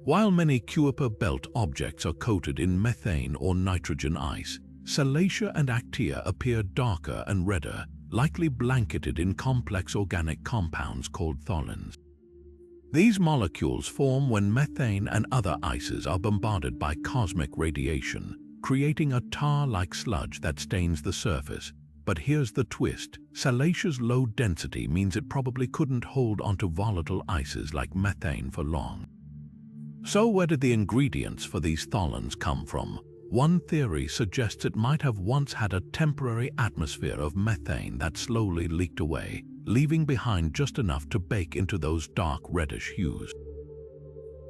A: While many Kuiper Belt objects are coated in methane or nitrogen ice, Salacia and Actea appear darker and redder, likely blanketed in complex organic compounds called tholins. These molecules form when methane and other ices are bombarded by cosmic radiation, creating a tar-like sludge that stains the surface. But here's the twist. Salacia's low density means it probably couldn't hold onto volatile ices like methane for long. So where did the ingredients for these tholins come from? One theory suggests it might have once had a temporary atmosphere of methane that slowly leaked away, leaving behind just enough to bake into those dark reddish hues.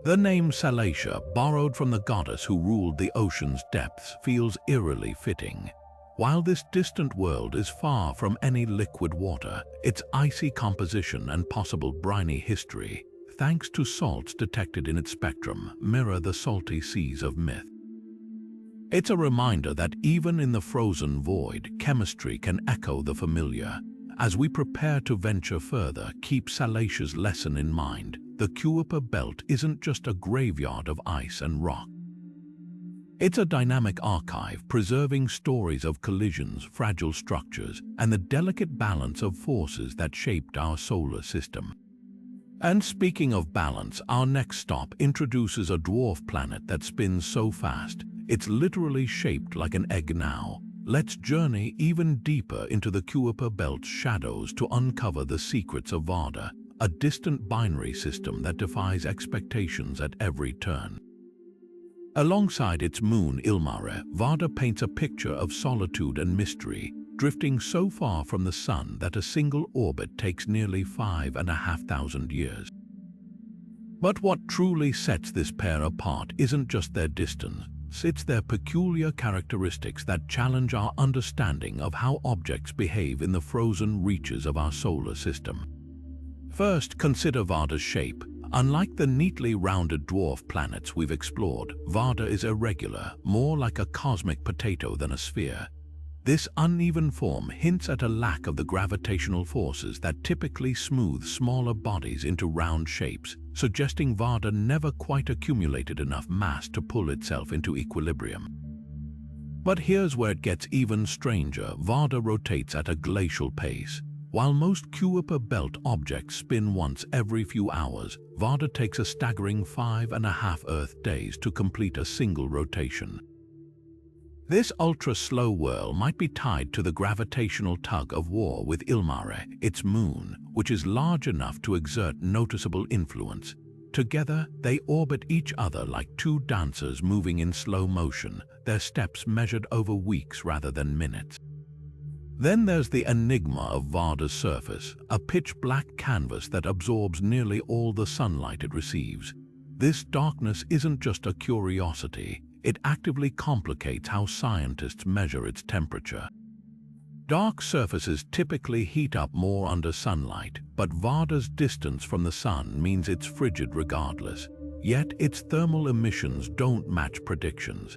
A: The name Salacia, borrowed from the goddess who ruled the ocean's depths, feels eerily fitting. While this distant world is far from any liquid water, its icy composition and possible briny history, thanks to salts detected in its spectrum, mirror the salty seas of myth. It's a reminder that even in the frozen void, chemistry can echo the familiar. As we prepare to venture further, keep Salacia's lesson in mind. The Kuiper Belt isn't just a graveyard of ice and rock. It's a dynamic archive preserving stories of collisions, fragile structures, and the delicate balance of forces that shaped our solar system. And speaking of balance, our next stop introduces a dwarf planet that spins so fast, it's literally shaped like an egg now. Let's journey even deeper into the Kuiper Belt's shadows to uncover the secrets of Varda, a distant binary system that defies expectations at every turn. Alongside its moon Ilmare, Varda paints a picture of solitude and mystery, drifting so far from the sun that a single orbit takes nearly 5,500 years. But what truly sets this pair apart isn't just their distance, it's their peculiar characteristics that challenge our understanding of how objects behave in the frozen reaches of our solar system. First, consider Varda's shape. Unlike the neatly rounded dwarf planets we've explored, Varda is irregular, more like a cosmic potato than a sphere. This uneven form hints at a lack of the gravitational forces that typically smooth smaller bodies into round shapes, suggesting Varda never quite accumulated enough mass to pull itself into equilibrium. But here's where it gets even stranger. Varda rotates at a glacial pace. While most Kuiper Belt objects spin once every few hours, Varda takes a staggering 5.5 Earth days to complete a single rotation. This ultra-slow whirl might be tied to the gravitational tug-of-war with Ilmare, its moon, which is large enough to exert noticeable influence. Together, they orbit each other like two dancers moving in slow motion, their steps measured over weeks rather than minutes. Then there's the enigma of Varda's surface, a pitch-black canvas that absorbs nearly all the sunlight it receives. This darkness isn't just a curiosity, it actively complicates how scientists measure its temperature. Dark surfaces typically heat up more under sunlight, but Varda's distance from the sun means it's frigid regardless. Yet its thermal emissions don't match predictions.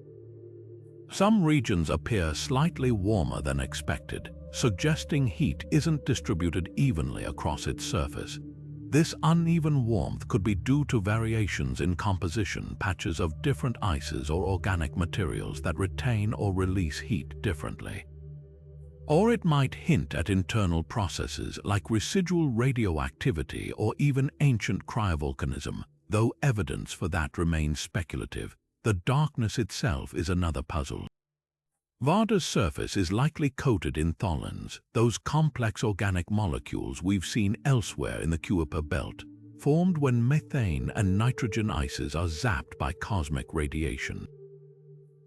A: Some regions appear slightly warmer than expected, suggesting heat isn't distributed evenly across its surface. This uneven warmth could be due to variations in composition, patches of different ices or organic materials that retain or release heat differently. Or it might hint at internal processes like residual radioactivity or even ancient cryovolcanism, though evidence for that remains speculative. The darkness itself is another puzzle. Varda's surface is likely coated in tholins, those complex organic molecules we've seen elsewhere in the Kuiper Belt, formed when methane and nitrogen ices are zapped by cosmic radiation.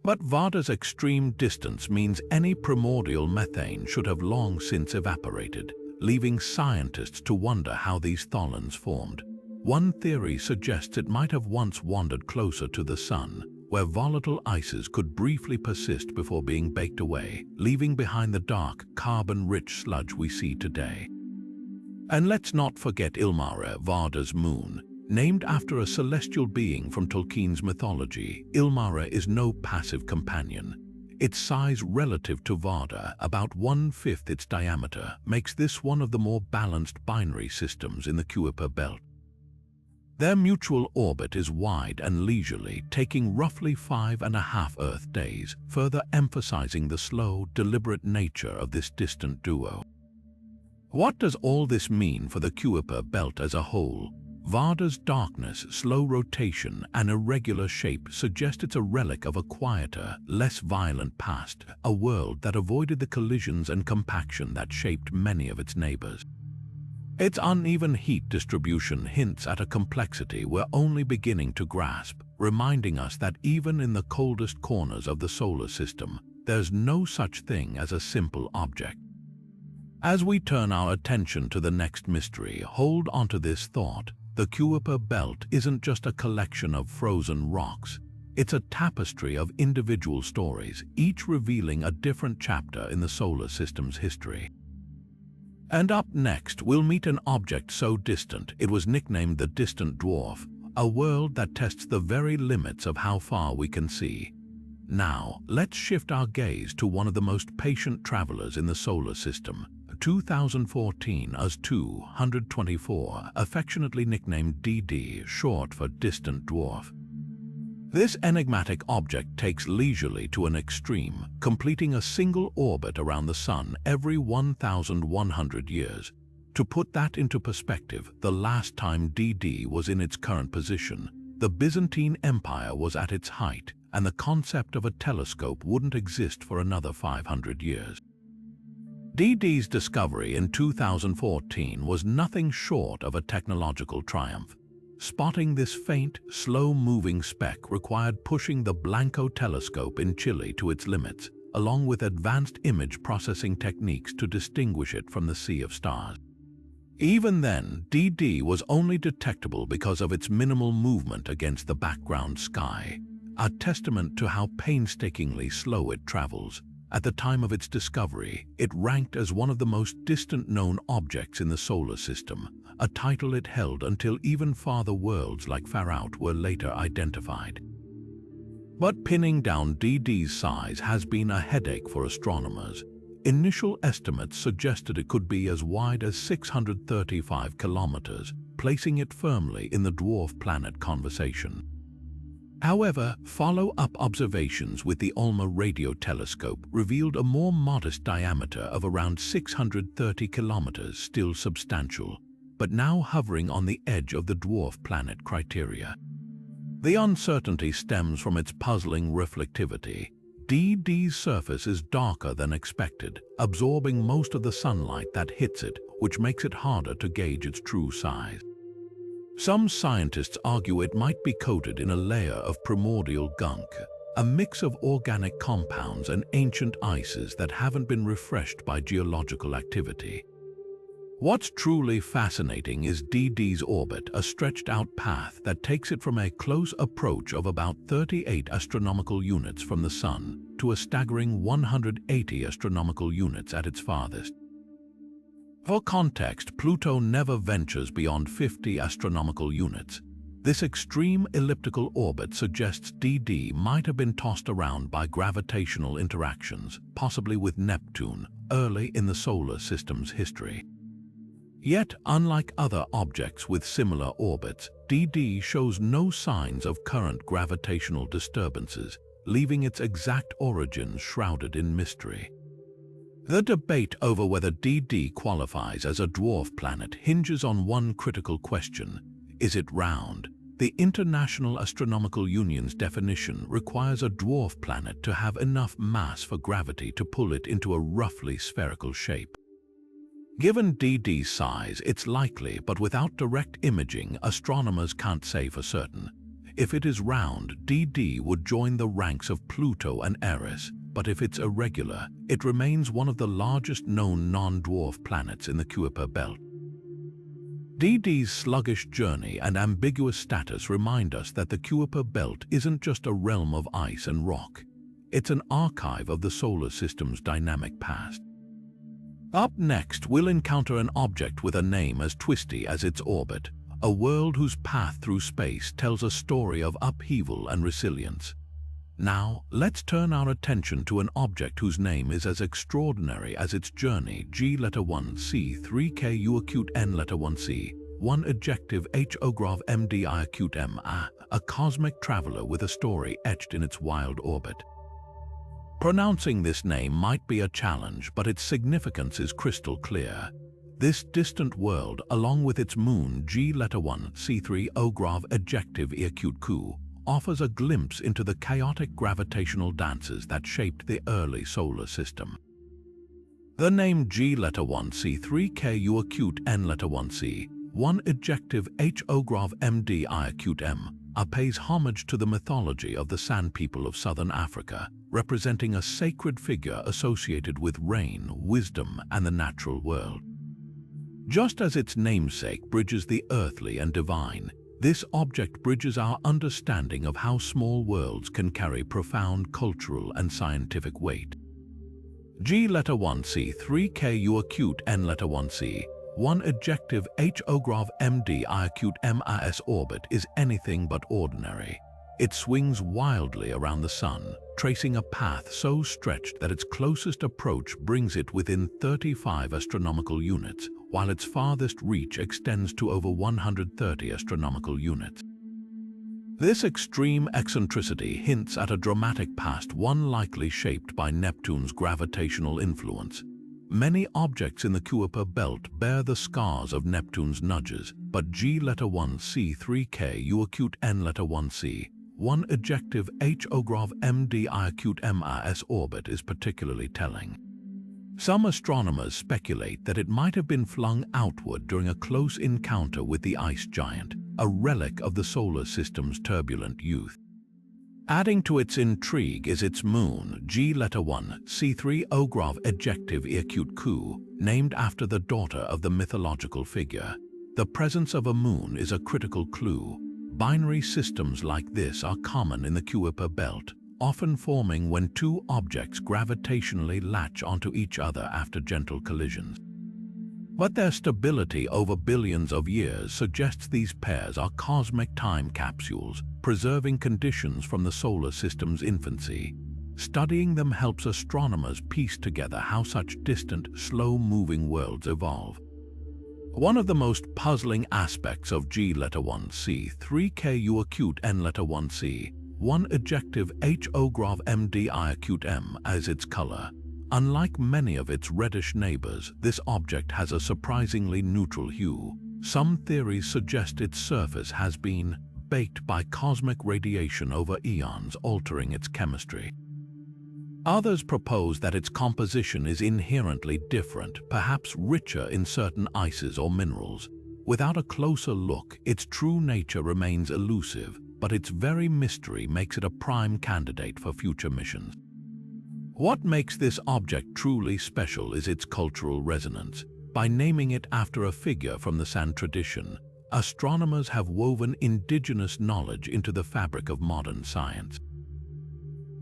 A: But Varda's extreme distance means any primordial methane should have long since evaporated, leaving scientists to wonder how these tholins formed. One theory suggests it might have once wandered closer to the sun, where volatile ices could briefly persist before being baked away, leaving behind the dark, carbon-rich sludge we see today. And let's not forget Ilmara, Varda's moon. Named after a celestial being from Tolkien's mythology, Ilmara is no passive companion. Its size relative to Varda, about 1/5 its diameter, makes this one of the more balanced binary systems in the Kuiper Belt. Their mutual orbit is wide and leisurely, taking roughly 5.5 Earth days, further emphasizing the slow, deliberate nature of this distant duo. What does all this mean for the Kuiper Belt as a whole? Varda's darkness, slow rotation, and irregular shape suggest it's a relic of a quieter, less violent past, a world that avoided the collisions and compaction that shaped many of its neighbors. Its uneven heat distribution hints at a complexity we're only beginning to grasp, reminding us that even in the coldest corners of the solar system, there's no such thing as a simple object. As we turn our attention to the next mystery, hold onto this thought. The Kuiper Belt isn't just a collection of frozen rocks. It's a tapestry of individual stories, each revealing a different chapter in the solar system's history. And up next, we'll meet an object so distant it was nicknamed the distant dwarf, a world that tests the very limits of how far we can see. Now, let's shift our gaze to one of the most patient travelers in the solar system, 2014 as 224, affectionately nicknamed DD, short for distant dwarf. This enigmatic object takes leisurely to an extreme, completing a single orbit around the Sun every 1,100 years. To put that into perspective, the last time DD was in its current position, the Byzantine Empire was at its height, and the concept of a telescope wouldn't exist for another 500 years. DD's discovery in 2014 was nothing short of a technological triumph. Spotting this faint, slow-moving speck required pushing the Blanco telescope in Chile to its limits, along with advanced image processing techniques to distinguish it from the sea of stars. Even then, DD was only detectable because of its minimal movement against the background sky, a testament to how painstakingly slow it travels. At the time of its discovery, it ranked as one of the most distant known objects in the solar system, a title it held until even farther worlds like Farout were later identified. But pinning down DD's size has been a headache for astronomers. Initial estimates suggested it could be as wide as 635 kilometers, placing it firmly in the dwarf planet conversation. However, follow-up observations with the Ultima radio telescope revealed a more modest diameter of around 630 kilometers, still substantial, but now hovering on the edge of the dwarf planet criteria. The uncertainty stems from its puzzling reflectivity. DD's surface is darker than expected, absorbing most of the sunlight that hits it, which makes it harder to gauge its true size. Some scientists argue it might be coated in a layer of primordial gunk, a mix of organic compounds and ancient ices that haven't been refreshed by geological activity. What's truly fascinating is DD's orbit, a stretched-out path that takes it from a close approach of about 38 astronomical units from the Sun to a staggering 180 astronomical units at its farthest. For context, Pluto never ventures beyond 50 astronomical units. This extreme elliptical orbit suggests DD might have been tossed around by gravitational interactions, possibly with Neptune, early in the solar system's history. Yet, unlike other objects with similar orbits, DD shows no signs of current gravitational disturbances, leaving its exact origins shrouded in mystery. The debate over whether DD qualifies as a dwarf planet hinges on one critical question: is it round? The International Astronomical Union's definition requires a dwarf planet to have enough mass for gravity to pull it into a roughly spherical shape. Given DD's size, it's likely, but without direct imaging, astronomers can't say for certain. If it is round, DD would join the ranks of Pluto and Eris, but if it's irregular, it remains one of the largest known non-dwarf planets in the Kuiper Belt. DD's sluggish journey and ambiguous status remind us that the Kuiper Belt isn't just a realm of ice and rock. It's an archive of the solar system's dynamic past. Up next, we'll encounter an object with a name as twisty as its orbit, a world whose path through space tells a story of upheaval and resilience. Now, let's turn our attention to an object whose name is as extraordinary as its journey: G1C3KU1C, 1 adjective HOGRAV a cosmic traveler with a story etched in its wild orbit. Pronouncing this name might be a challenge, but its significance is crystal clear. This distant world, along with its moon G1C3 OGRAV adjective EQ, offers a glimpse into the chaotic gravitational dances that shaped the early solar system. The name G1C3KU1C, 1 adjective HOGRAV pays homage to the mythology of the Sand People of southern Africa, representing a sacred figure associated with rain, wisdom, and the natural world. Just as its namesake bridges the earthly and divine, this object bridges our understanding of how small worlds can carry profound cultural and scientific weight. G1C3KU1C, 1 adjective HOGRAV orbit is anything but ordinary. It swings wildly around the Sun, tracing a path so stretched that its closest approach brings it within 35 astronomical units, while its farthest reach extends to over 130 astronomical units. This extreme eccentricity hints at a dramatic past, one likely shaped by Neptune's gravitational influence. Many objects in the Kuiper Belt bear the scars of Neptune's nudges, but G1C3KU1C, 1 adjective HOGRAV orbit is particularly telling. Some astronomers speculate that it might have been flung outward during a close encounter with the ice giant, a relic of the solar system's turbulent youth. Adding to its intrigue is its moon, G1C3 OGRAV adjective EQ, named after the daughter of the mythological figure. The presence of a moon is a critical clue. Binary systems like this are common in the Kuiper Belt, often forming when two objects gravitationally latch onto each other after gentle collisions. But their stability over billions of years suggests these pairs are cosmic time capsules, preserving conditions from the solar system's infancy. Studying them helps astronomers piece together how such distant, slow-moving worlds evolve. One of the most puzzling aspects of G1C3KU1C, 1 adjective HOGRAV as its color. Unlike many of its reddish neighbors, this object has a surprisingly neutral hue. Some theories suggest its surface has been baked by cosmic radiation over eons, altering its chemistry. Others propose that its composition is inherently different, perhaps richer in certain ices or minerals. Without a closer look, its true nature remains elusive, but its very mystery makes it a prime candidate for future missions. What makes this object truly special is its cultural resonance. By naming it after a figure from the sand tradition, astronomers have woven indigenous knowledge into the fabric of modern science.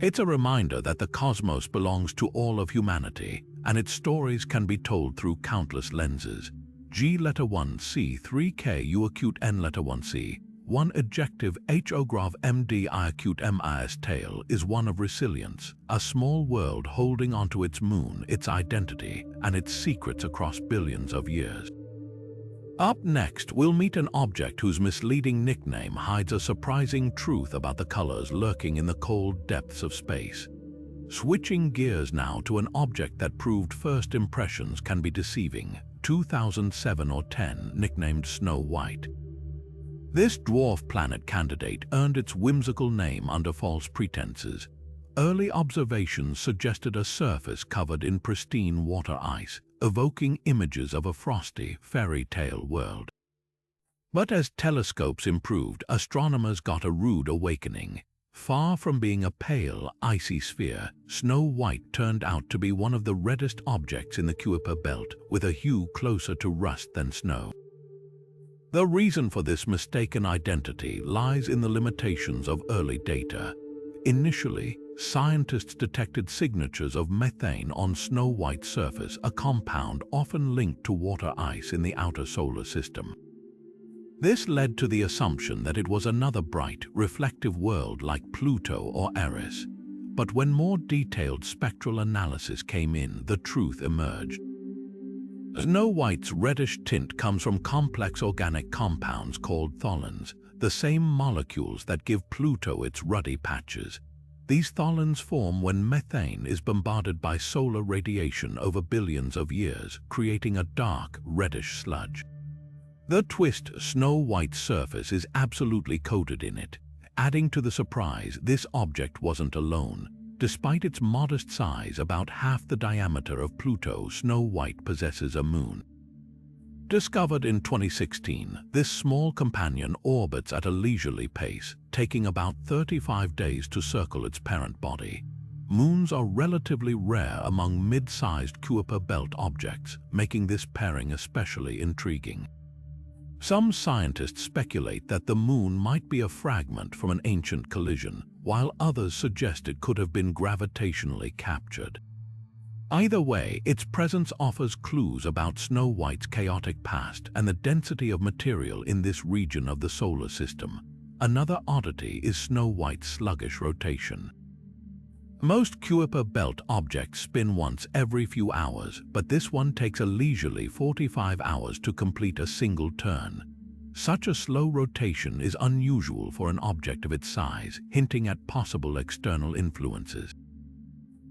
A: It's a reminder that the cosmos belongs to all of humanity, and its stories can be told through countless lenses. G letter 1C 3K U acute N letter 1C 1 adjective HO graph MD I acute MIS tale is one of resilience, a small world holding onto its moon, its identity, and its secrets across billions of years. Up next, we'll meet an object whose misleading nickname hides a surprising truth about the colors lurking in the cold depths of space. Switching gears now to an object that proved first impressions can be deceiving, 2007 or 10, nicknamed Snow White. This dwarf planet candidate earned its whimsical name under false pretenses. Early observations suggested a surface covered in pristine water ice, evoking images of a frosty, fairy tale world. But as telescopes improved, astronomers got a rude awakening. Far from being a pale, icy sphere, Snow White turned out to be one of the reddest objects in the Kuiper Belt, with a hue closer to rust than snow. The reason for this mistaken identity lies in the limitations of early data. Initially, scientists detected signatures of methane on Snow White's surface, a compound often linked to water ice in the outer solar system. This led to the assumption that it was another bright, reflective world like Pluto or Eris. But when more detailed spectral analysis came in, the truth emerged. Snow White's reddish tint comes from complex organic compounds called tholins, the same molecules that give Pluto its ruddy patches. These tholins form when methane is bombarded by solar radiation over billions of years, creating a dark, reddish sludge. The twist: Snow White's surface is absolutely coated in it. Adding to the surprise, this object wasn't alone. Despite its modest size, about half the diameter of Pluto, Snow White possesses a moon. Discovered in 2016, this small companion orbits at a leisurely pace, taking about 35 days to circle its parent body. Moons are relatively rare among mid-sized Kuiper Belt objects, making this pairing especially intriguing. Some scientists speculate that the moon might be a fragment from an ancient collision, while others suggest it could have been gravitationally captured. Either way, its presence offers clues about Snow White's chaotic past and the density of material in this region of the solar system. Another oddity is Snow White's sluggish rotation. Most Kuiper Belt objects spin once every few hours, but this one takes a leisurely 45 hours to complete a single turn. Such a slow rotation is unusual for an object of its size, hinting at possible external influences.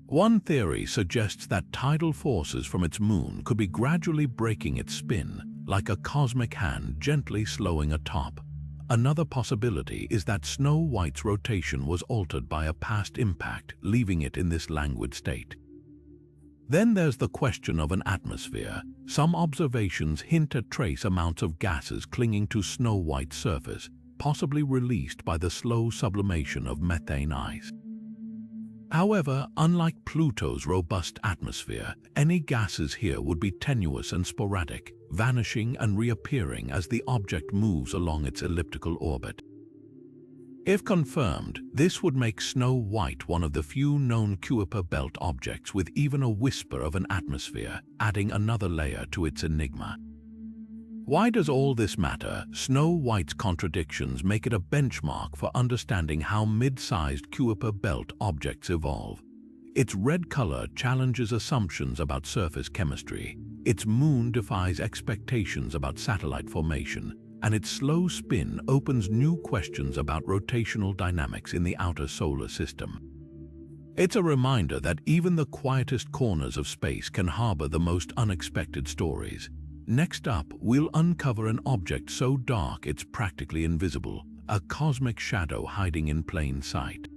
A: One theory suggests that tidal forces from its moon could be gradually breaking its spin, like a cosmic hand gently slowing a top. Another possibility is that Snow White's rotation was altered by a past impact, leaving it in this languid state. Then there's the question of an atmosphere. Some observations hint at trace amounts of gases clinging to Snow White's surface, possibly released by the slow sublimation of methane ice. However, unlike Pluto's robust atmosphere, any gases here would be tenuous and sporadic, vanishing and reappearing as the object moves along its elliptical orbit. If confirmed, this would make Snow White one of the few known Kuiper Belt objects with even a whisper of an atmosphere, adding another layer to its enigma. Why does all this matter? Snow White's contradictions make it a benchmark for understanding how mid-sized Kuiper Belt objects evolve. Its red color challenges assumptions about surface chemistry, its moon defies expectations about satellite formation, and its slow spin opens new questions about rotational dynamics in the outer solar system. It's a reminder that even the quietest corners of space can harbor the most unexpected stories. Next up, we'll uncover an object so dark it's practically invisible, a cosmic shadow hiding in plain sight.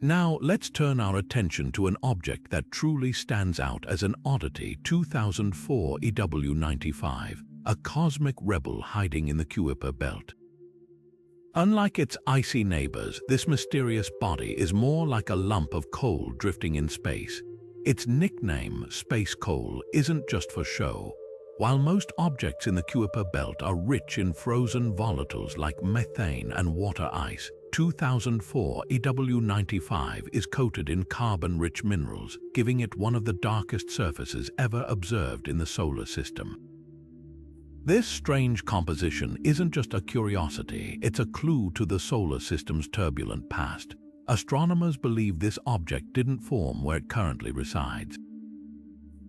A: Now, let's turn our attention to an object that truly stands out as an oddity: 2004 EW95, a cosmic rebel hiding in the Kuiper Belt. Unlike its icy neighbors, this mysterious body is more like a lump of coal drifting in space. Its nickname, Space Coal, isn't just for show. While most objects in the Kuiper Belt are rich in frozen volatiles like methane and water ice, 2004 EW95 is coated in carbon-rich minerals, giving it one of the darkest surfaces ever observed in the solar system. This strange composition isn't just a curiosity, it's a clue to the solar system's turbulent past. Astronomers believe this object didn't form where it currently resides.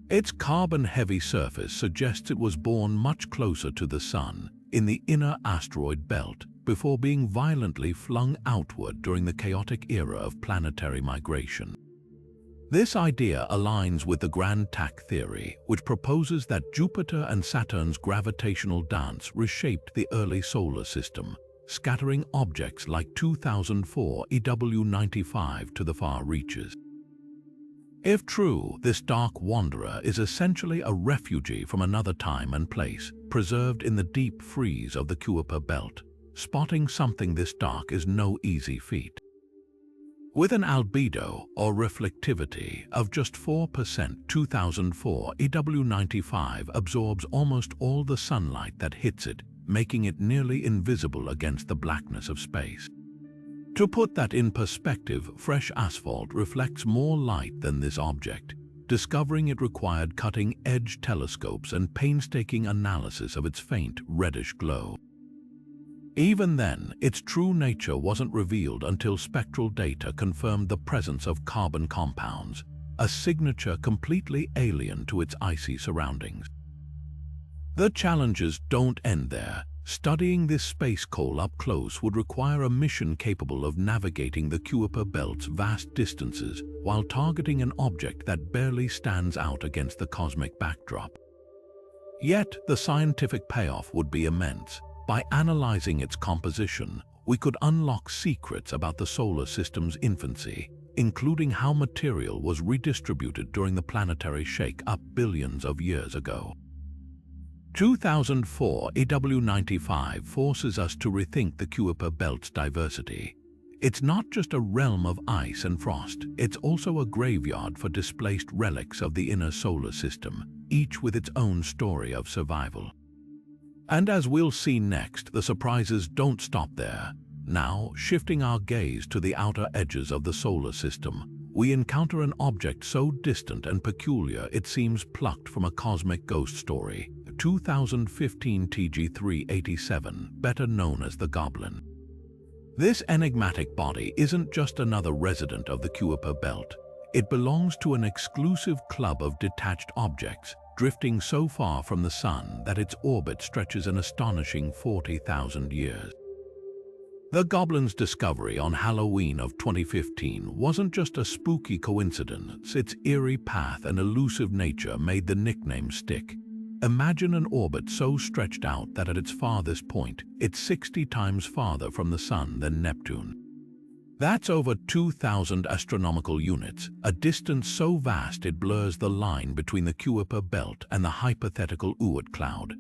A: Its carbon-heavy surface suggests it was born much closer to the Sun, in the inner asteroid belt, before being violently flung outward during the chaotic era of planetary migration. This idea aligns with the grand tack theory, which proposes that Jupiter and Saturn's gravitational dance reshaped the early solar system, scattering objects like 2004 EW95 to the far reaches. If true, this dark wanderer is essentially a refugee from another time and place, preserved in the deep freeze of the Kuiper Belt. Spotting something this dark is no easy feat. With an albedo, or reflectivity, of just 4%, 2004 EW95 absorbs almost all the sunlight that hits it, making it nearly invisible against the blackness of space. To put that in perspective, fresh asphalt reflects more light than this object. Discovering it required cutting-edge telescopes and painstaking analysis of its faint, reddish glow. Even then, its true nature wasn't revealed until spectral data confirmed the presence of carbon compounds, a signature completely alien to its icy surroundings. The challenges don't end there. Studying this space coal up close would require a mission capable of navigating the Kuiper Belt's vast distances while targeting an object that barely stands out against the cosmic backdrop. Yet, the scientific payoff would be immense. By analyzing its composition, we could unlock secrets about the solar system's infancy, including how material was redistributed during the planetary shake-up billions of years ago. 2004 EW95 forces us to rethink the Kuiper Belt's diversity. It's not just a realm of ice and frost, it's also a graveyard for displaced relics of the inner solar system, each with its own story of survival. And as we'll see next, the surprises don't stop there. Now, shifting our gaze to the outer edges of the solar system, we encounter an object so distant and peculiar it seems plucked from a cosmic ghost story. 2015 TG387, better known as the Goblin. This enigmatic body isn't just another resident of the Kuiper Belt. It belongs to an exclusive club of detached objects, drifting so far from the Sun that its orbit stretches an astonishing 40,000 years. The Goblin's discovery on Halloween of 2015 wasn't just a spooky coincidence, its eerie path and elusive nature made the nickname stick. Imagine an orbit so stretched out that at its farthest point, it's 60 times farther from the Sun than Neptune. That's over 2,000 astronomical units, a distance so vast it blurs the line between the Kuiper Belt and the hypothetical Oort cloud.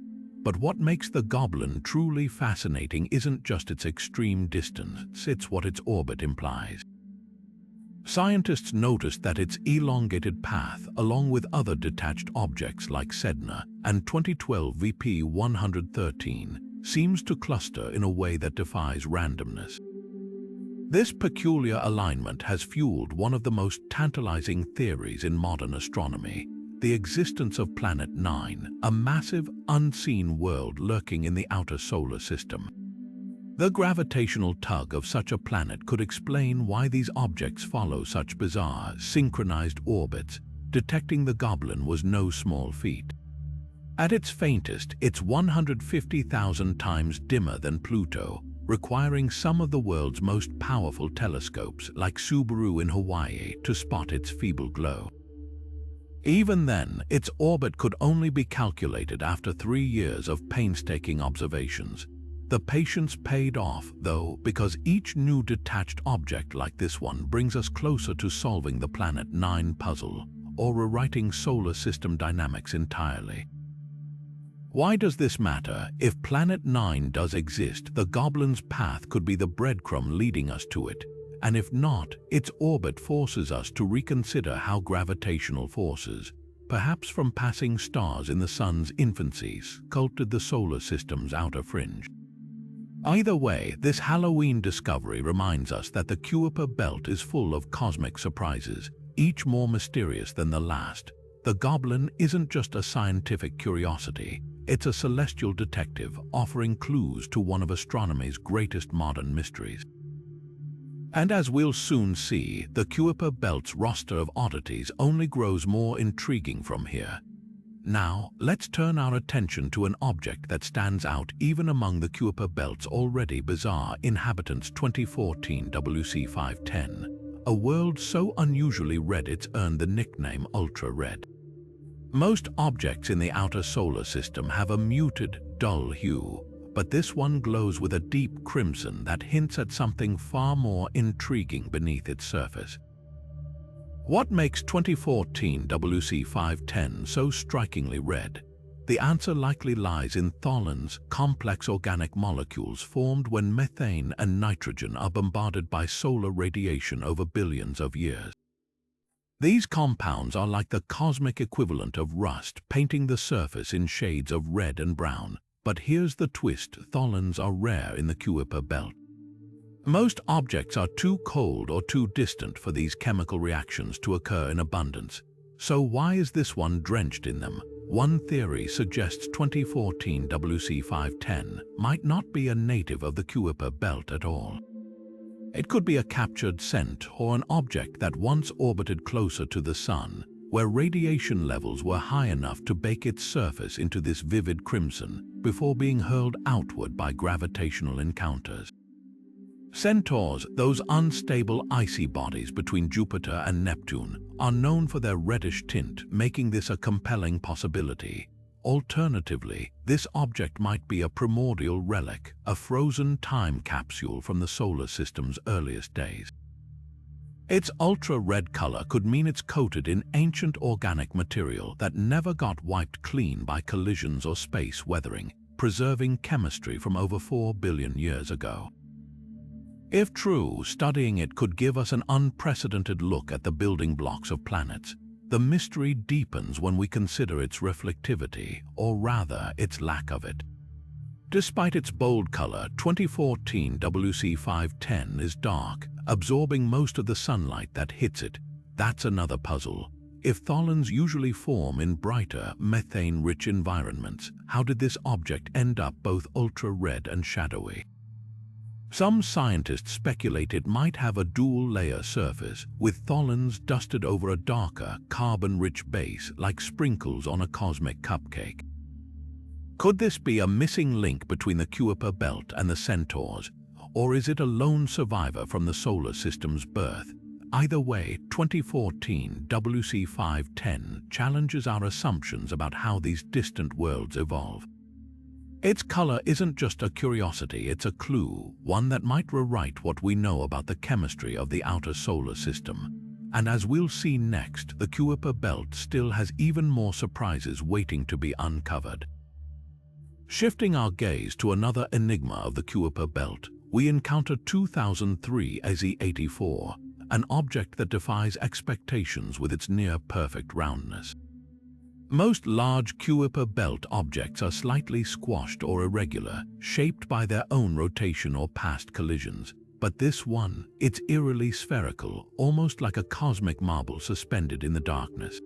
A: But what makes the Goblin truly fascinating isn't just its extreme distance, it's what its orbit implies. Scientists noticed that its elongated path, along with other detached objects like Sedna and 2012 VP 113, seems to cluster in a way that defies randomness. This peculiar alignment has fueled one of the most tantalizing theories in modern astronomy, the existence of Planet 9, a massive, unseen world lurking in the outer solar system. The gravitational tug of such a planet could explain why these objects follow such bizarre, synchronized orbits. Detecting the Goblin was no small feat. At its faintest, it's 150,000 times dimmer than Pluto, requiring some of the world's most powerful telescopes, like Subaru in Hawaii, to spot its feeble glow. Even then, its orbit could only be calculated after 3 years of painstaking observations. The patience paid off, though, because each new detached object like this one brings us closer to solving the Planet 9 puzzle, or rewriting solar system dynamics entirely. Why does this matter? If Planet 9 does exist, the Goblin's path could be the breadcrumb leading us to it, and if not, its orbit forces us to reconsider how gravitational forces, perhaps from passing stars in the Sun's infancy, sculpted the solar system's outer fringe. Either way, this Halloween discovery reminds us that the Kuiper Belt is full of cosmic surprises, each more mysterious than the last. The goblin isn't just a scientific curiosity, it's a celestial detective offering clues to one of astronomy's greatest modern mysteries. And as we'll soon see, the Kuiper Belt's roster of oddities only grows more intriguing from here. Now, let's turn our attention to an object that stands out even among the Kuiper Belt's already bizarre inhabitants. 2014 WC510, a world so unusually red it's earned the nickname ultra-red. Most objects in the outer solar system have a muted, dull hue, but this one glows with a deep crimson that hints at something far more intriguing beneath its surface. What makes 2014 WC510 so strikingly red? The answer likely lies in tholins, complex organic molecules formed when methane and nitrogen are bombarded by solar radiation over billions of years. These compounds are like the cosmic equivalent of rust, painting the surface in shades of red and brown. But here's the twist: tholins are rare in the Kuiper Belt. Most objects are too cold or too distant for these chemical reactions to occur in abundance. So why is this one drenched in them? One theory suggests 2014 WC510 might not be a native of the Kuiper Belt at all. It could be a captured scent or an object that once orbited closer to the Sun, where radiation levels were high enough to bake its surface into this vivid crimson before being hurled outward by gravitational encounters. Centaurs, those unstable icy bodies between Jupiter and Neptune, are known for their reddish tint, making this a compelling possibility. Alternatively, this object might be a primordial relic, a frozen time capsule from the solar system's earliest days. Its ultra-red color could mean it's coated in ancient organic material that never got wiped clean by collisions or space weathering, preserving chemistry from over 4 billion years ago. If true, studying it could give us an unprecedented look at the building blocks of planets. The mystery deepens when we consider its reflectivity, or rather, its lack of it. Despite its bold color, 2014 WC510 is dark, absorbing most of the sunlight that hits it. That's another puzzle. If tholins usually form in brighter, methane-rich environments, how did this object end up both ultra-red and shadowy? Some scientists speculate it might have a dual-layer surface, with tholins dusted over a darker, carbon-rich base like sprinkles on a cosmic cupcake. Could this be a missing link between the Kuiper Belt and the Centaurs, or is it a lone survivor from the solar system's birth? Either way, 2014 WC510 challenges our assumptions about how these distant worlds evolve. Its color isn't just a curiosity, it's a clue, one that might rewrite what we know about the chemistry of the outer solar system. And as we'll see next, the Kuiper Belt still has even more surprises waiting to be uncovered. Shifting our gaze to another enigma of the Kuiper Belt, we encounter 2003 AZ84, an object that defies expectations with its near-perfect roundness. Most large Kuiper Belt objects are slightly squashed or irregular, shaped by their own rotation or past collisions. But this one, it's eerily spherical, almost like a cosmic marble suspended in the darkness.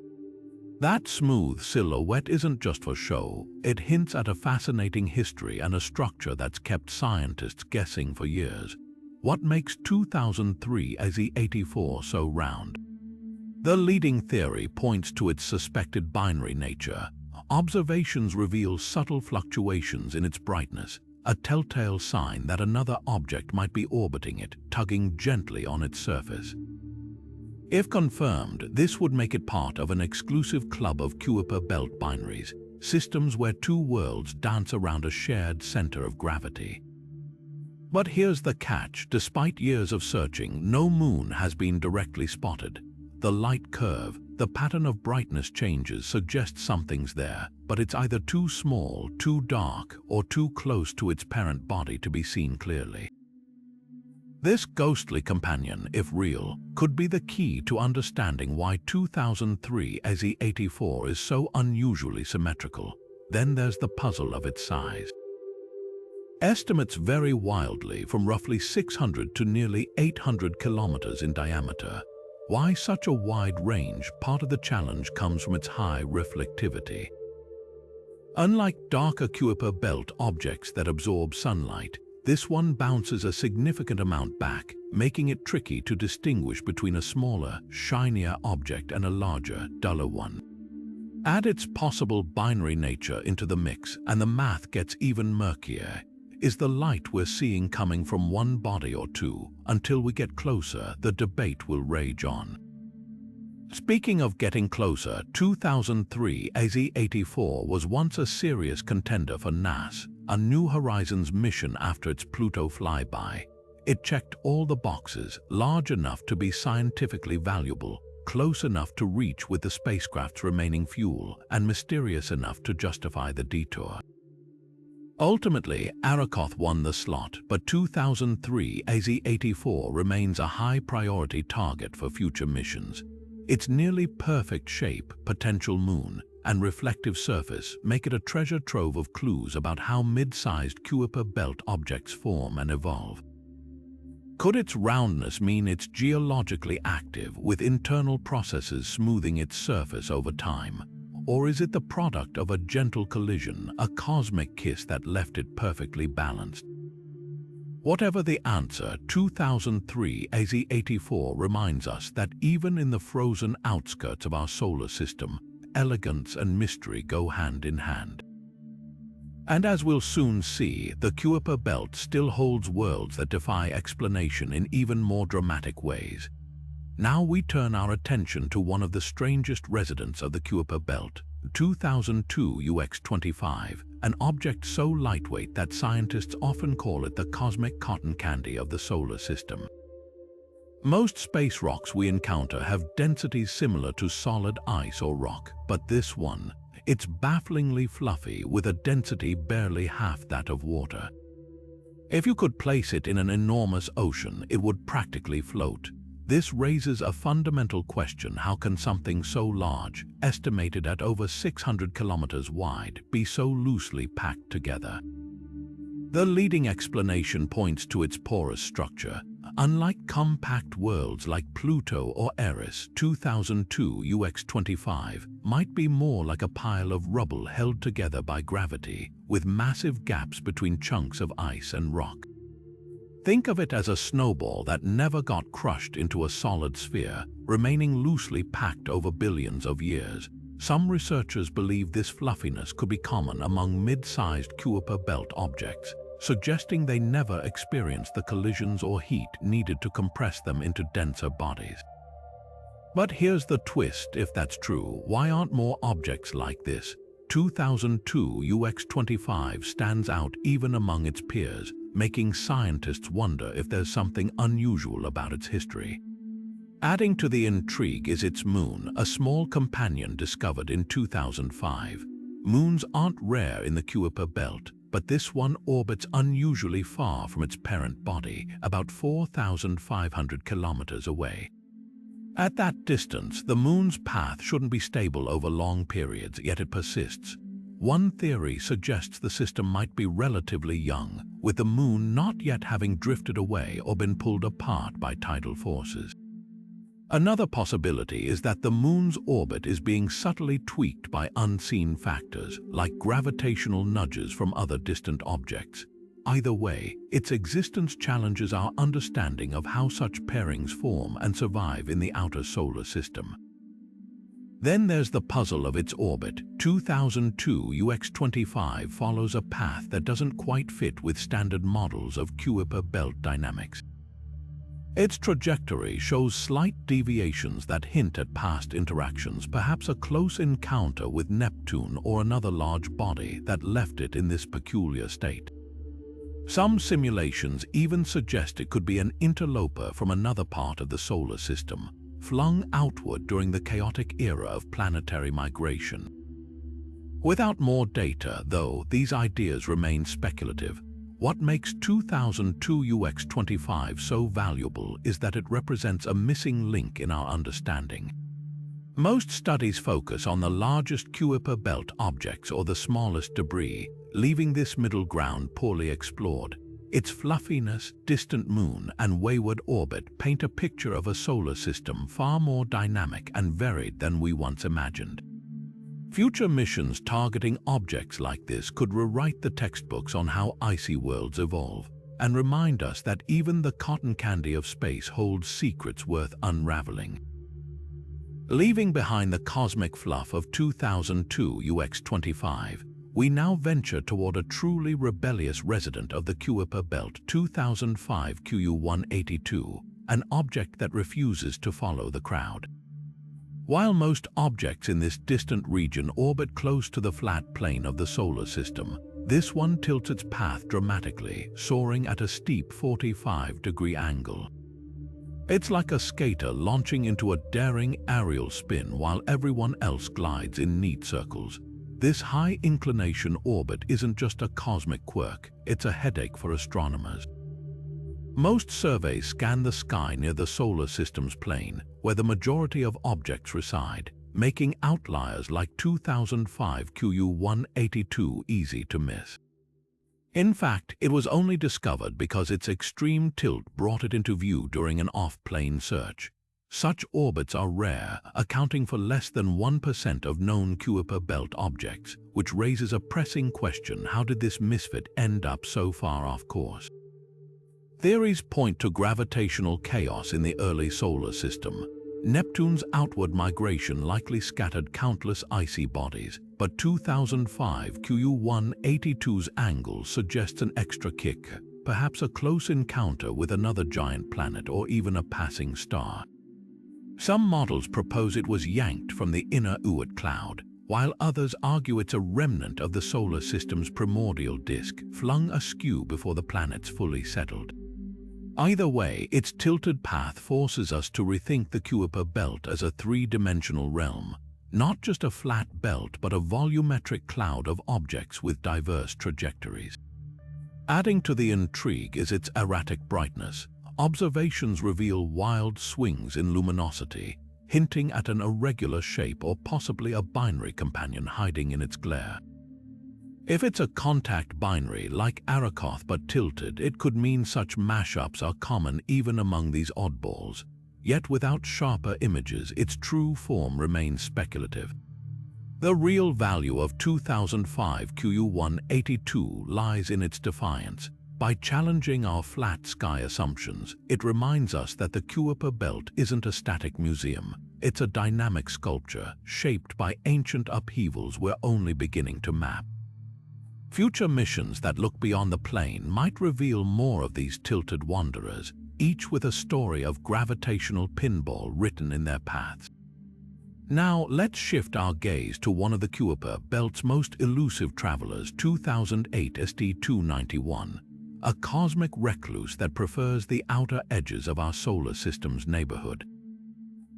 A: That smooth silhouette isn't just for show, it hints at a fascinating history and a structure that's kept scientists guessing for years. What makes 2003 AZ84 so round? The leading theory points to its suspected binary nature. Observations reveal subtle fluctuations in its brightness, a telltale sign that another object might be orbiting it, tugging gently on its surface. If confirmed, this would make it part of an exclusive club of Kuiper Belt binaries, systems where two worlds dance around a shared center of gravity. But here's the catch: despite years of searching, no moon has been directly spotted. The light curve, the pattern of brightness changes suggest something's there, but it's either too small, too dark, or too close to its parent body to be seen clearly. This ghostly companion, if real, could be the key to understanding why 2003 SE84 is so unusually symmetrical. Then there's the puzzle of its size. Estimates vary wildly from roughly 600 to nearly 800 kilometers in diameter. Why such a wide range? Part of the challenge comes from its high reflectivity. Unlike darker Kuiper Belt objects that absorb sunlight, this one bounces a significant amount back, making it tricky to distinguish between a smaller, shinier object and a larger, duller one. Add its possible binary nature into the mix, and the math gets even murkier. Is the light we're seeing coming from one body or two? Until we get closer, the debate will rage on. Speaking of getting closer, 2003 SE84 was once a serious contender for NASA, a New Horizons mission after its Pluto flyby. It checked all the boxes, large enough to be scientifically valuable, close enough to reach with the spacecraft's remaining fuel, and mysterious enough to justify the detour. Ultimately, Arrokoth won the slot, but 2003 SE84 remains a high-priority target for future missions. Its nearly perfect shape, potential moon, and reflective surface make it a treasure trove of clues about how mid-sized Kuiper Belt objects form and evolve. Could its roundness mean it's geologically active, with internal processes smoothing its surface over time? Or is it the product of a gentle collision, a cosmic kiss that left it perfectly balanced? Whatever the answer, 2003 SE84 reminds us that even in the frozen outskirts of our solar system, elegance and mystery go hand in hand. And as we'll soon see, the Kuiper Belt still holds worlds that defy explanation in even more dramatic ways. Now we turn our attention to one of the strangest residents of the Kuiper Belt, 2002 UX25, an object so lightweight that scientists often call it the cosmic cotton candy of the solar system. Most space rocks we encounter have densities similar to solid ice or rock, but this one, it's bafflingly fluffy with a density barely half that of water. If you could place it in an enormous ocean, it would practically float. This raises a fundamental question: how can something so large, estimated at over 600 kilometers wide, be so loosely packed together? The leading explanation points to its porous structure. Unlike compact worlds like Pluto or Eris, 2002 UX25 might be more like a pile of rubble held together by gravity, with massive gaps between chunks of ice and rock. Think of it as a snowball that never got crushed into a solid sphere, remaining loosely packed over billions of years. Some researchers believe this fluffiness could be common among mid-sized Kuiper Belt objects, suggesting they never experienced the collisions or heat needed to compress them into denser bodies. But here's the twist: if that's true, why aren't more objects like this? 2002 UX25 stands out even among its peers, making scientists wonder if there's something unusual about its history. Adding to the intrigue is its moon, a small companion discovered in 2005. Moons aren't rare in the Kuiper Belt, but this one orbits unusually far from its parent body, about 4,500 kilometers away. At that distance, the moon's path shouldn't be stable over long periods, yet it persists. One theory suggests the system might be relatively young, with the moon not yet having drifted away or been pulled apart by tidal forces. Another possibility is that the moon's orbit is being subtly tweaked by unseen factors, like gravitational nudges from other distant objects. Either way, its existence challenges our understanding of how such pairings form and survive in the outer solar system. Then there's the puzzle of its orbit. 2002 UX25 follows a path that doesn't quite fit with standard models of Kuiper Belt dynamics. Its trajectory shows slight deviations that hint at past interactions, perhaps a close encounter with Neptune or another large body that left it in this peculiar state. Some simulations even suggest it could be an interloper from another part of the solar system, flung outward during the chaotic era of planetary migration. Without more data, though, these ideas remain speculative. What makes 2002 UX25 so valuable is that it represents a missing link in our understanding. Most studies focus on the largest Kuiper Belt objects or the smallest debris, leaving this middle ground poorly explored. Its fluffiness, distant moon, and wayward orbit paint a picture of a solar system far more dynamic and varied than we once imagined. Future missions targeting objects like this could rewrite the textbooks on how icy worlds evolve, and remind us that even the cotton candy of space holds secrets worth unraveling. Leaving behind the cosmic fluff of 2002 UX25, we now venture toward a truly rebellious resident of the Kuiper Belt, 2005 QU182, an object that refuses to follow the crowd. While most objects in this distant region orbit close to the flat plane of the solar system, this one tilts its path dramatically, soaring at a steep 45-degree angle. It's like a skater launching into a daring aerial spin while everyone else glides in neat circles. This high-inclination orbit isn't just a cosmic quirk, it's a headache for astronomers. Most surveys scan the sky near the solar system's plane, where the majority of objects reside, making outliers like 2005 QU182 easy to miss. In fact, it was only discovered because its extreme tilt brought it into view during an off-plane search. Such orbits are rare, accounting for less than 1% of known Kuiper Belt objects, which raises a pressing question: how did this misfit end up so far off course? Theories point to gravitational chaos in the early solar system. Neptune's outward migration likely scattered countless icy bodies, but 2005 QU182's angle suggests an extra kick, perhaps a close encounter with another giant planet or even a passing star. Some models propose it was yanked from the inner Oort cloud, while others argue it's a remnant of the solar system's primordial disk, flung askew before the planets fully settled. Either way, its tilted path forces us to rethink the Kuiper Belt as a three-dimensional realm, not just a flat belt but a volumetric cloud of objects with diverse trajectories. Adding to the intrigue is its erratic brightness. Observations reveal wild swings in luminosity, hinting at an irregular shape or possibly a binary companion hiding in its glare. If it's a contact binary like Arrokoth but tilted, it could mean such mashups are common even among these oddballs. Yet without sharper images, its true form remains speculative. The real value of 2005 QU182 lies in its defiance. By challenging our flat sky assumptions, it reminds us that the Kuiper Belt isn't a static museum. It's a dynamic sculpture, shaped by ancient upheavals we're only beginning to map. Future missions that look beyond the plane might reveal more of these tilted wanderers, each with a story of gravitational pinball written in their paths. Now, let's shift our gaze to one of the Kuiper Belt's most elusive travelers, 2008 ST291, a cosmic recluse that prefers the outer edges of our solar system's neighborhood.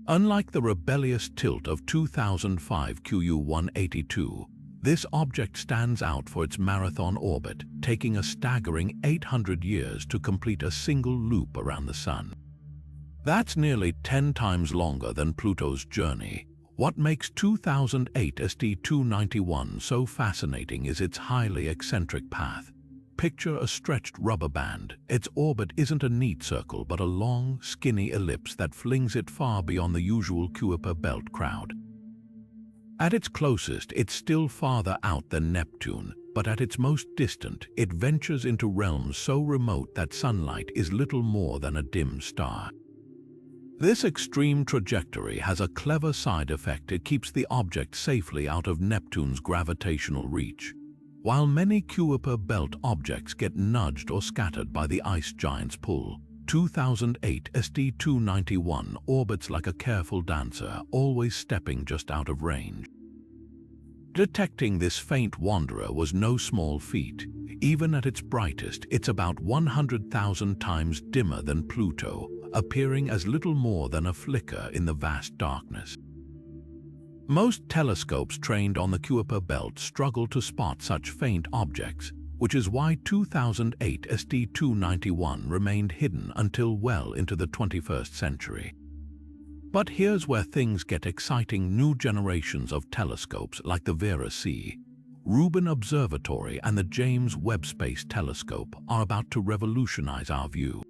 A: Unlike the rebellious tilt of 2005 QU182, this object stands out for its marathon orbit, taking a staggering 800 years to complete a single loop around the Sun. That's nearly 10 times longer than Pluto's journey. What makes 2008 ST291 so fascinating is its highly eccentric path. Picture a stretched rubber band. Its orbit isn't a neat circle, but a long, skinny ellipse that flings it far beyond the usual Kuiper Belt crowd. At its closest, it's still farther out than Neptune, but at its most distant, it ventures into realms so remote that sunlight is little more than a dim star. This extreme trajectory has a clever side effect. It keeps the object safely out of Neptune's gravitational reach. While many Kuiper Belt objects get nudged or scattered by the ice giant's pull, 2008 ST291 orbits like a careful dancer, always stepping just out of range. Detecting this faint wanderer was no small feat. Even at its brightest, it's about 100,000 times dimmer than Pluto, appearing as little more than a flicker in the vast darkness. Most telescopes trained on the Kuiper Belt struggle to spot such faint objects, which is why 2008 ST291 remained hidden until well into the 21st century. But here's where things get exciting. New generations of telescopes like the Vera C, Rubin Observatory and the James Webb Space Telescope are about to revolutionize our view.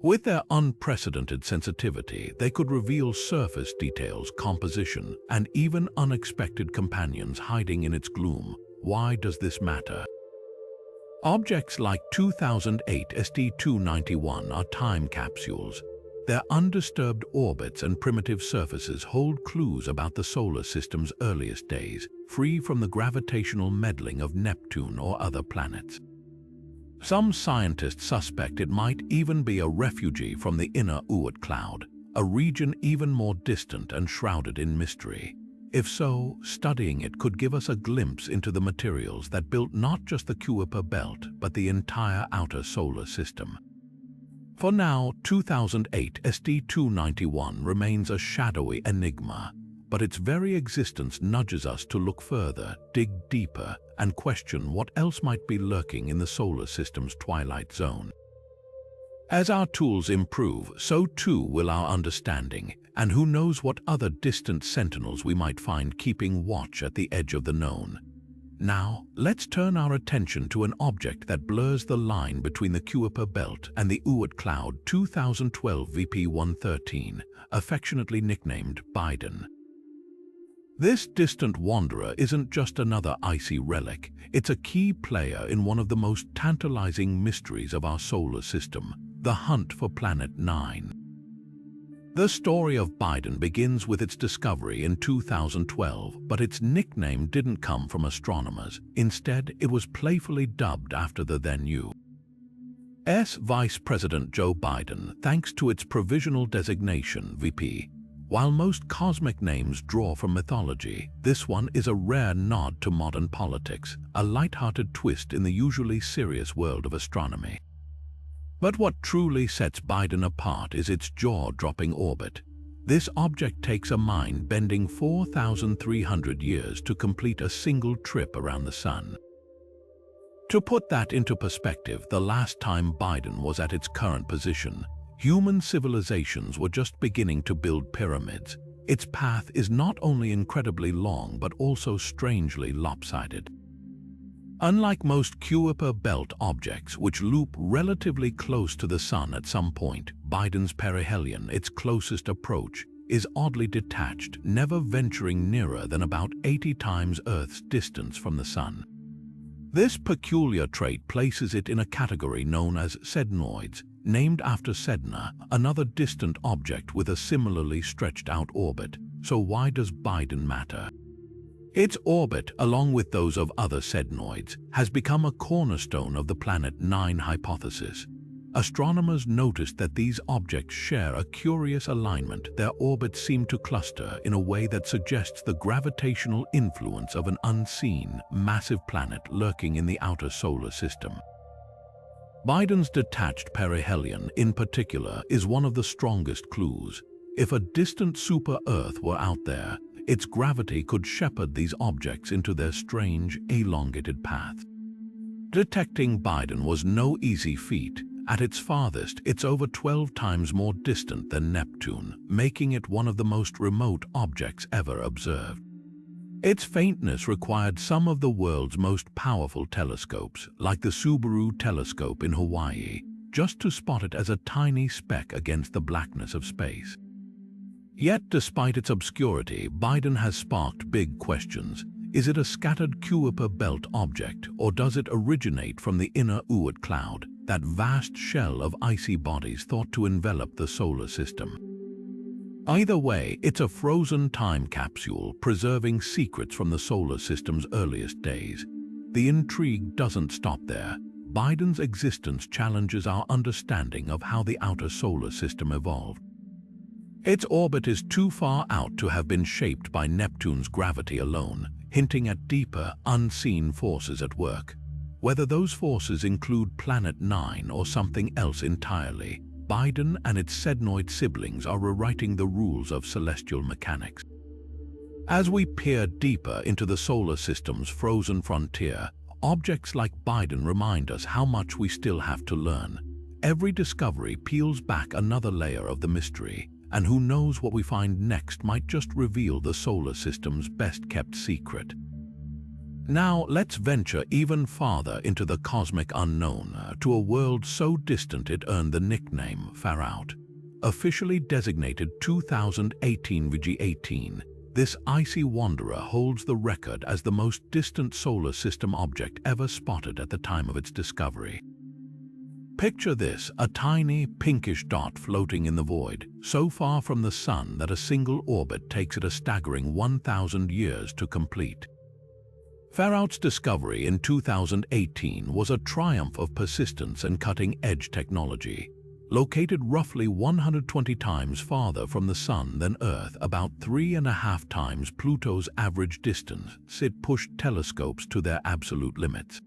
A: With their unprecedented sensitivity, they could reveal surface details, composition, and even unexpected companions hiding in its gloom. Why does this matter? Objects like 2008 ST291 are time capsules. Their undisturbed orbits and primitive surfaces hold clues about the solar system's earliest days, free from the gravitational meddling of Neptune or other planets. Some scientists suspect it might even be a refugee from the inner Oort cloud, a region even more distant and shrouded in mystery. If so, studying it could give us a glimpse into the materials that built not just the Kuiper Belt, but the entire outer solar system. For now, 2008 ST291 remains a shadowy enigma, but its very existence nudges us to look further, dig deeper, and question what else might be lurking in the solar system's twilight zone. As our tools improve, so too will our understanding, and who knows what other distant sentinels we might find keeping watch at the edge of the known. Now, let's turn our attention to an object that blurs the line between the Kuiper Belt and the Oort cloud, 2012 VP113, affectionately nicknamed Biden. This distant wanderer isn't just another icy relic, it's a key player in one of the most tantalizing mysteries of our solar system, the hunt for Planet 9. The story of Biden begins with its discovery in 2012, but its nickname didn't come from astronomers. Instead, it was playfully dubbed after the then U.S. Vice President Joe Biden, thanks to its provisional designation, VP. While most cosmic names draw from mythology, this one is a rare nod to modern politics, a light-hearted twist in the usually serious world of astronomy. But what truly sets Biden apart is its jaw-dropping orbit. This object takes a mind-bending 4,300 years to complete a single trip around the Sun. To put that into perspective, the last time Biden was at its current position, human civilizations were just beginning to build pyramids. Its path is not only incredibly long but also strangely lopsided. Unlike most Kuiper Belt objects, which loop relatively close to the Sun at some point, Biden's perihelion, its closest approach, is oddly detached, never venturing nearer than about 80 times Earth's distance from the Sun. This peculiar trait places it in a category known as sednoids, named after Sedna, another distant object with a similarly stretched-out orbit. So why does Biden matter? Its orbit, along with those of other sednoids, has become a cornerstone of the Planet 9 hypothesis. Astronomers noticed that these objects share a curious alignment. Their orbits seem to cluster in a way that suggests the gravitational influence of an unseen, massive planet lurking in the outer solar system. Biden's detached perihelion, in particular, is one of the strongest clues. If a distant super-Earth were out there, its gravity could shepherd these objects into their strange, elongated path. Detecting Biden was no easy feat. At its farthest, it's over 12 times more distant than Neptune, making it one of the most remote objects ever observed. Its faintness required some of the world's most powerful telescopes, like the Subaru telescope in Hawaii, just to spot it as a tiny speck against the blackness of space. Yet, despite its obscurity, Biden has sparked big questions. Is it a scattered Kuiper Belt object, or does it originate from the inner Oort cloud, that vast shell of icy bodies thought to envelop the solar system? Either way, it's a frozen time capsule preserving secrets from the solar system's earliest days. The intrigue doesn't stop there. Biden's existence challenges our understanding of how the outer solar system evolved. Its orbit is too far out to have been shaped by Neptune's gravity alone, hinting at deeper, unseen forces at work. Whether those forces include Planet 9 or something else entirely, Biden and its sednoid siblings are rewriting the rules of celestial mechanics. As we peer deeper into the solar system's frozen frontier, objects like Biden remind us how much we still have to learn. Every discovery peels back another layer of the mystery, and who knows what we find next might just reveal the solar system's best-kept secret. Now, let's venture even farther into the cosmic unknown, to a world so distant it earned the nickname Quaoar. Officially designated 2018 VG18, this icy wanderer holds the record as the most distant solar system object ever spotted at the time of its discovery. Picture this, a tiny, pinkish dot floating in the void, so far from the Sun that a single orbit takes it a staggering 1,000 years to complete. Quaoar's discovery in 2018 was a triumph of persistence and cutting-edge technology. Located roughly 120 times farther from the Sun than Earth, about 3.5 times Pluto's average distance, it pushed telescopes to their absolute limits.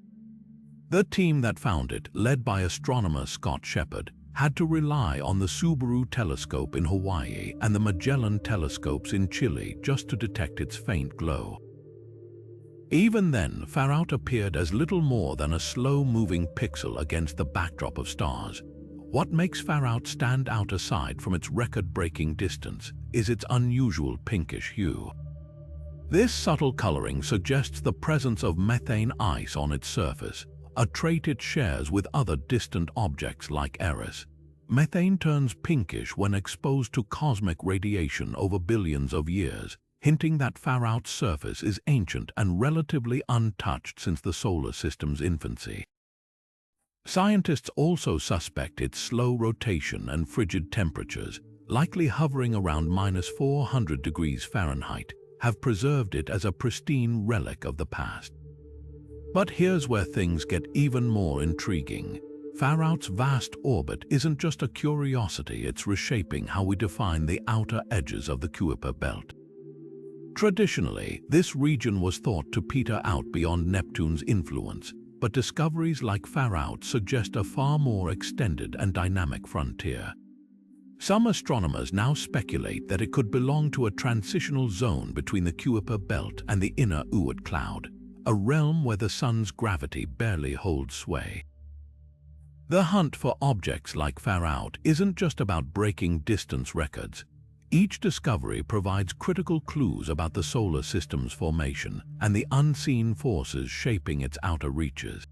A: The team that found it, led by astronomer Scott Shepard, had to rely on the Subaru telescope in Hawaii and the Magellan telescopes in Chile just to detect its faint glow. Even then, Quaoar appeared as little more than a slow-moving pixel against the backdrop of stars. What makes Quaoar stand out aside from its record-breaking distance is its unusual pinkish hue. This subtle coloring suggests the presence of methane ice on its surface, a trait it shares with other distant objects like Eris. Methane turns pinkish when exposed to cosmic radiation over billions of years, hinting that Quaoar's surface is ancient and relatively untouched since the solar system's infancy. Scientists also suspect its slow rotation and frigid temperatures, likely hovering around -400 degrees Fahrenheit, have preserved it as a pristine relic of the past. But here's where things get even more intriguing. Quaoar's vast orbit isn't just a curiosity, it's reshaping how we define the outer edges of the Kuiper Belt. Traditionally, this region was thought to peter out beyond Neptune's influence, but discoveries like Quaoar suggest a far more extended and dynamic frontier. Some astronomers now speculate that it could belong to a transitional zone between the Kuiper Belt and the inner Oort cloud, a realm where the Sun's gravity barely holds sway. The hunt for objects like Quaoar isn't just about breaking distance records. Each discovery provides critical clues about the solar system's formation and the unseen forces shaping its outer reaches.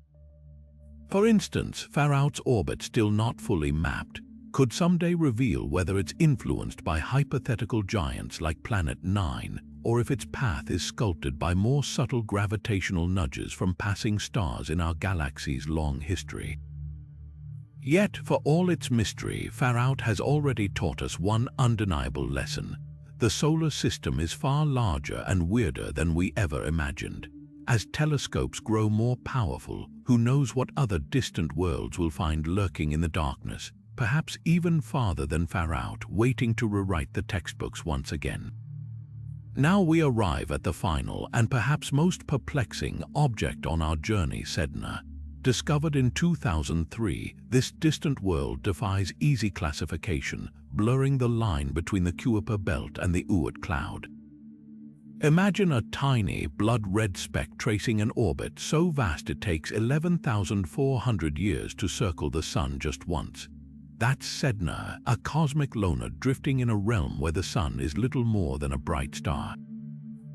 A: For instance, Quaoar's orbit, still not fully mapped, could someday reveal whether it's influenced by hypothetical giants like Planet 9, or if its path is sculpted by more subtle gravitational nudges from passing stars in our galaxy's long history. Yet, for all its mystery, Quaoar has already taught us one undeniable lesson. The solar system is far larger and weirder than we ever imagined. As telescopes grow more powerful, who knows what other distant worlds we'll find lurking in the darkness, perhaps even farther than Quaoar, waiting to rewrite the textbooks once again. Now we arrive at the final and perhaps most perplexing object on our journey, Sedna. Discovered in 2003, this distant world defies easy classification, blurring the line between the Kuiper Belt and the Oort cloud. Imagine a tiny, blood-red speck tracing an orbit so vast it takes 11,400 years to circle the Sun just once. That's Sedna, a cosmic loner drifting in a realm where the Sun is little more than a bright star.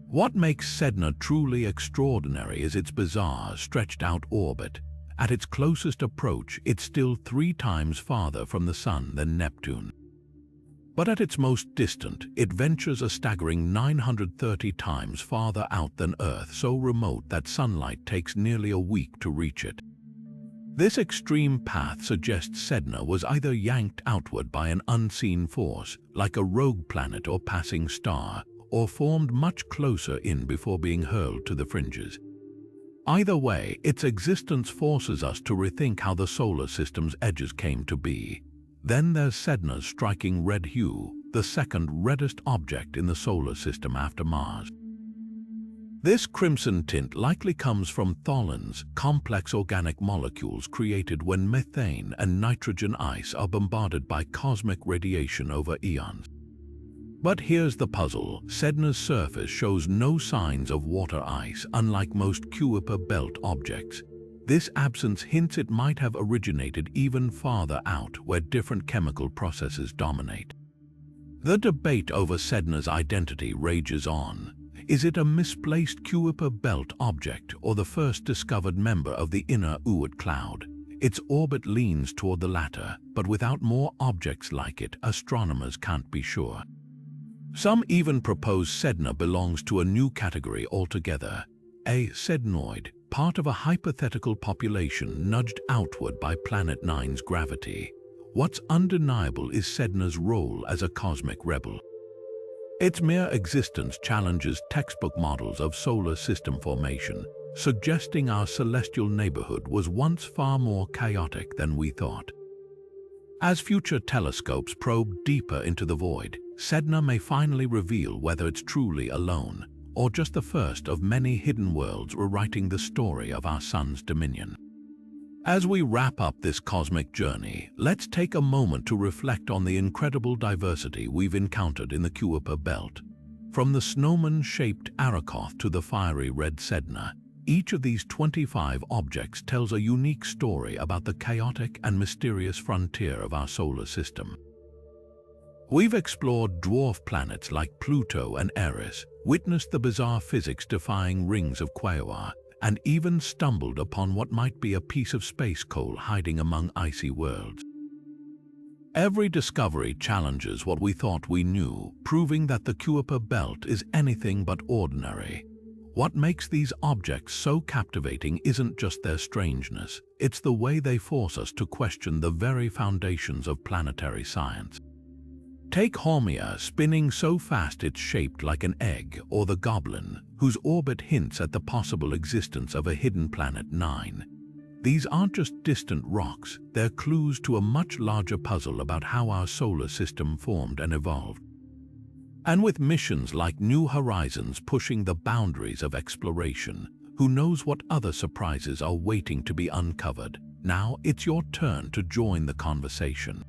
A: What makes Sedna truly extraordinary is its bizarre, stretched-out orbit. At its closest approach, it's still 3 times farther from the Sun than Neptune. But at its most distant, it ventures a staggering 930 times farther out than Earth, so remote that sunlight takes nearly a week to reach it. This extreme path suggests Sedna was either yanked outward by an unseen force, like a rogue planet or passing star, or formed much closer in before being hurled to the fringes. Either way, its existence forces us to rethink how the solar system's edges came to be. Then there's Sedna's striking red hue, the second reddest object in the solar system after Mars. This crimson tint likely comes from tholins, complex organic molecules created when methane and nitrogen ice are bombarded by cosmic radiation over eons. But here's the puzzle. Sedna's surface shows no signs of water ice, unlike most Kuiper Belt objects. This absence hints it might have originated even farther out, where different chemical processes dominate. The debate over Sedna's identity rages on. Is it a misplaced Kuiper Belt object or the first discovered member of the inner Oort cloud? Its orbit leans toward the latter, but without more objects like it, astronomers can't be sure. Some even propose Sedna belongs to a new category altogether, a sednoid, part of a hypothetical population nudged outward by Planet Nine's gravity. What's undeniable is Sedna's role as a cosmic rebel. Its mere existence challenges textbook models of solar system formation, suggesting our celestial neighborhood was once far more chaotic than we thought. As future telescopes probe deeper into the void, Sedna may finally reveal whether it's truly alone, or just the first of many hidden worlds rewriting the story of our sun's dominion. As we wrap up this cosmic journey, let's take a moment to reflect on the incredible diversity we've encountered in the Kuiper Belt. From the snowman-shaped Arrokoth to the fiery red Sedna, each of these 25 objects tells a unique story about the chaotic and mysterious frontier of our solar system. We've explored dwarf planets like Pluto and Eris, witnessed the bizarre physics-defying rings of Quaoar, and even stumbled upon what might be a piece of space coal hiding among icy worlds. Every discovery challenges what we thought we knew, proving that the Kuiper Belt is anything but ordinary. What makes these objects so captivating isn't just their strangeness, it's the way they force us to question the very foundations of planetary science. Take Haumea, spinning so fast it's shaped like an egg, or the Goblin, whose orbit hints at the possible existence of a hidden planet 9. These aren't just distant rocks, they're clues to a much larger puzzle about how our solar system formed and evolved. And with missions like New Horizons pushing the boundaries of exploration, who knows what other surprises are waiting to be uncovered? Now it's your turn to join the conversation.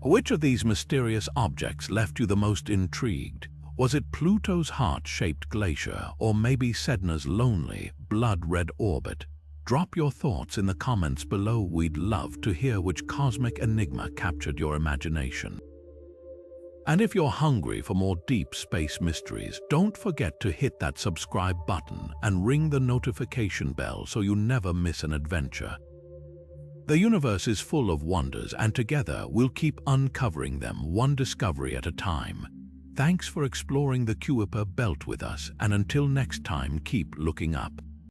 A: Which of these mysterious objects left you the most intrigued? Was it Pluto's heart-shaped glacier, or maybe Sedna's lonely, blood-red orbit? Drop your thoughts in the comments below. We'd love to hear which cosmic enigma captured your imagination. And if you're hungry for more deep space mysteries, don't forget to hit that subscribe button and ring the notification bell so you never miss an adventure. The universe is full of wonders, and together we'll keep uncovering them one discovery at a time. Thanks for exploring the Kuiper Belt with us, and until next time, keep looking up.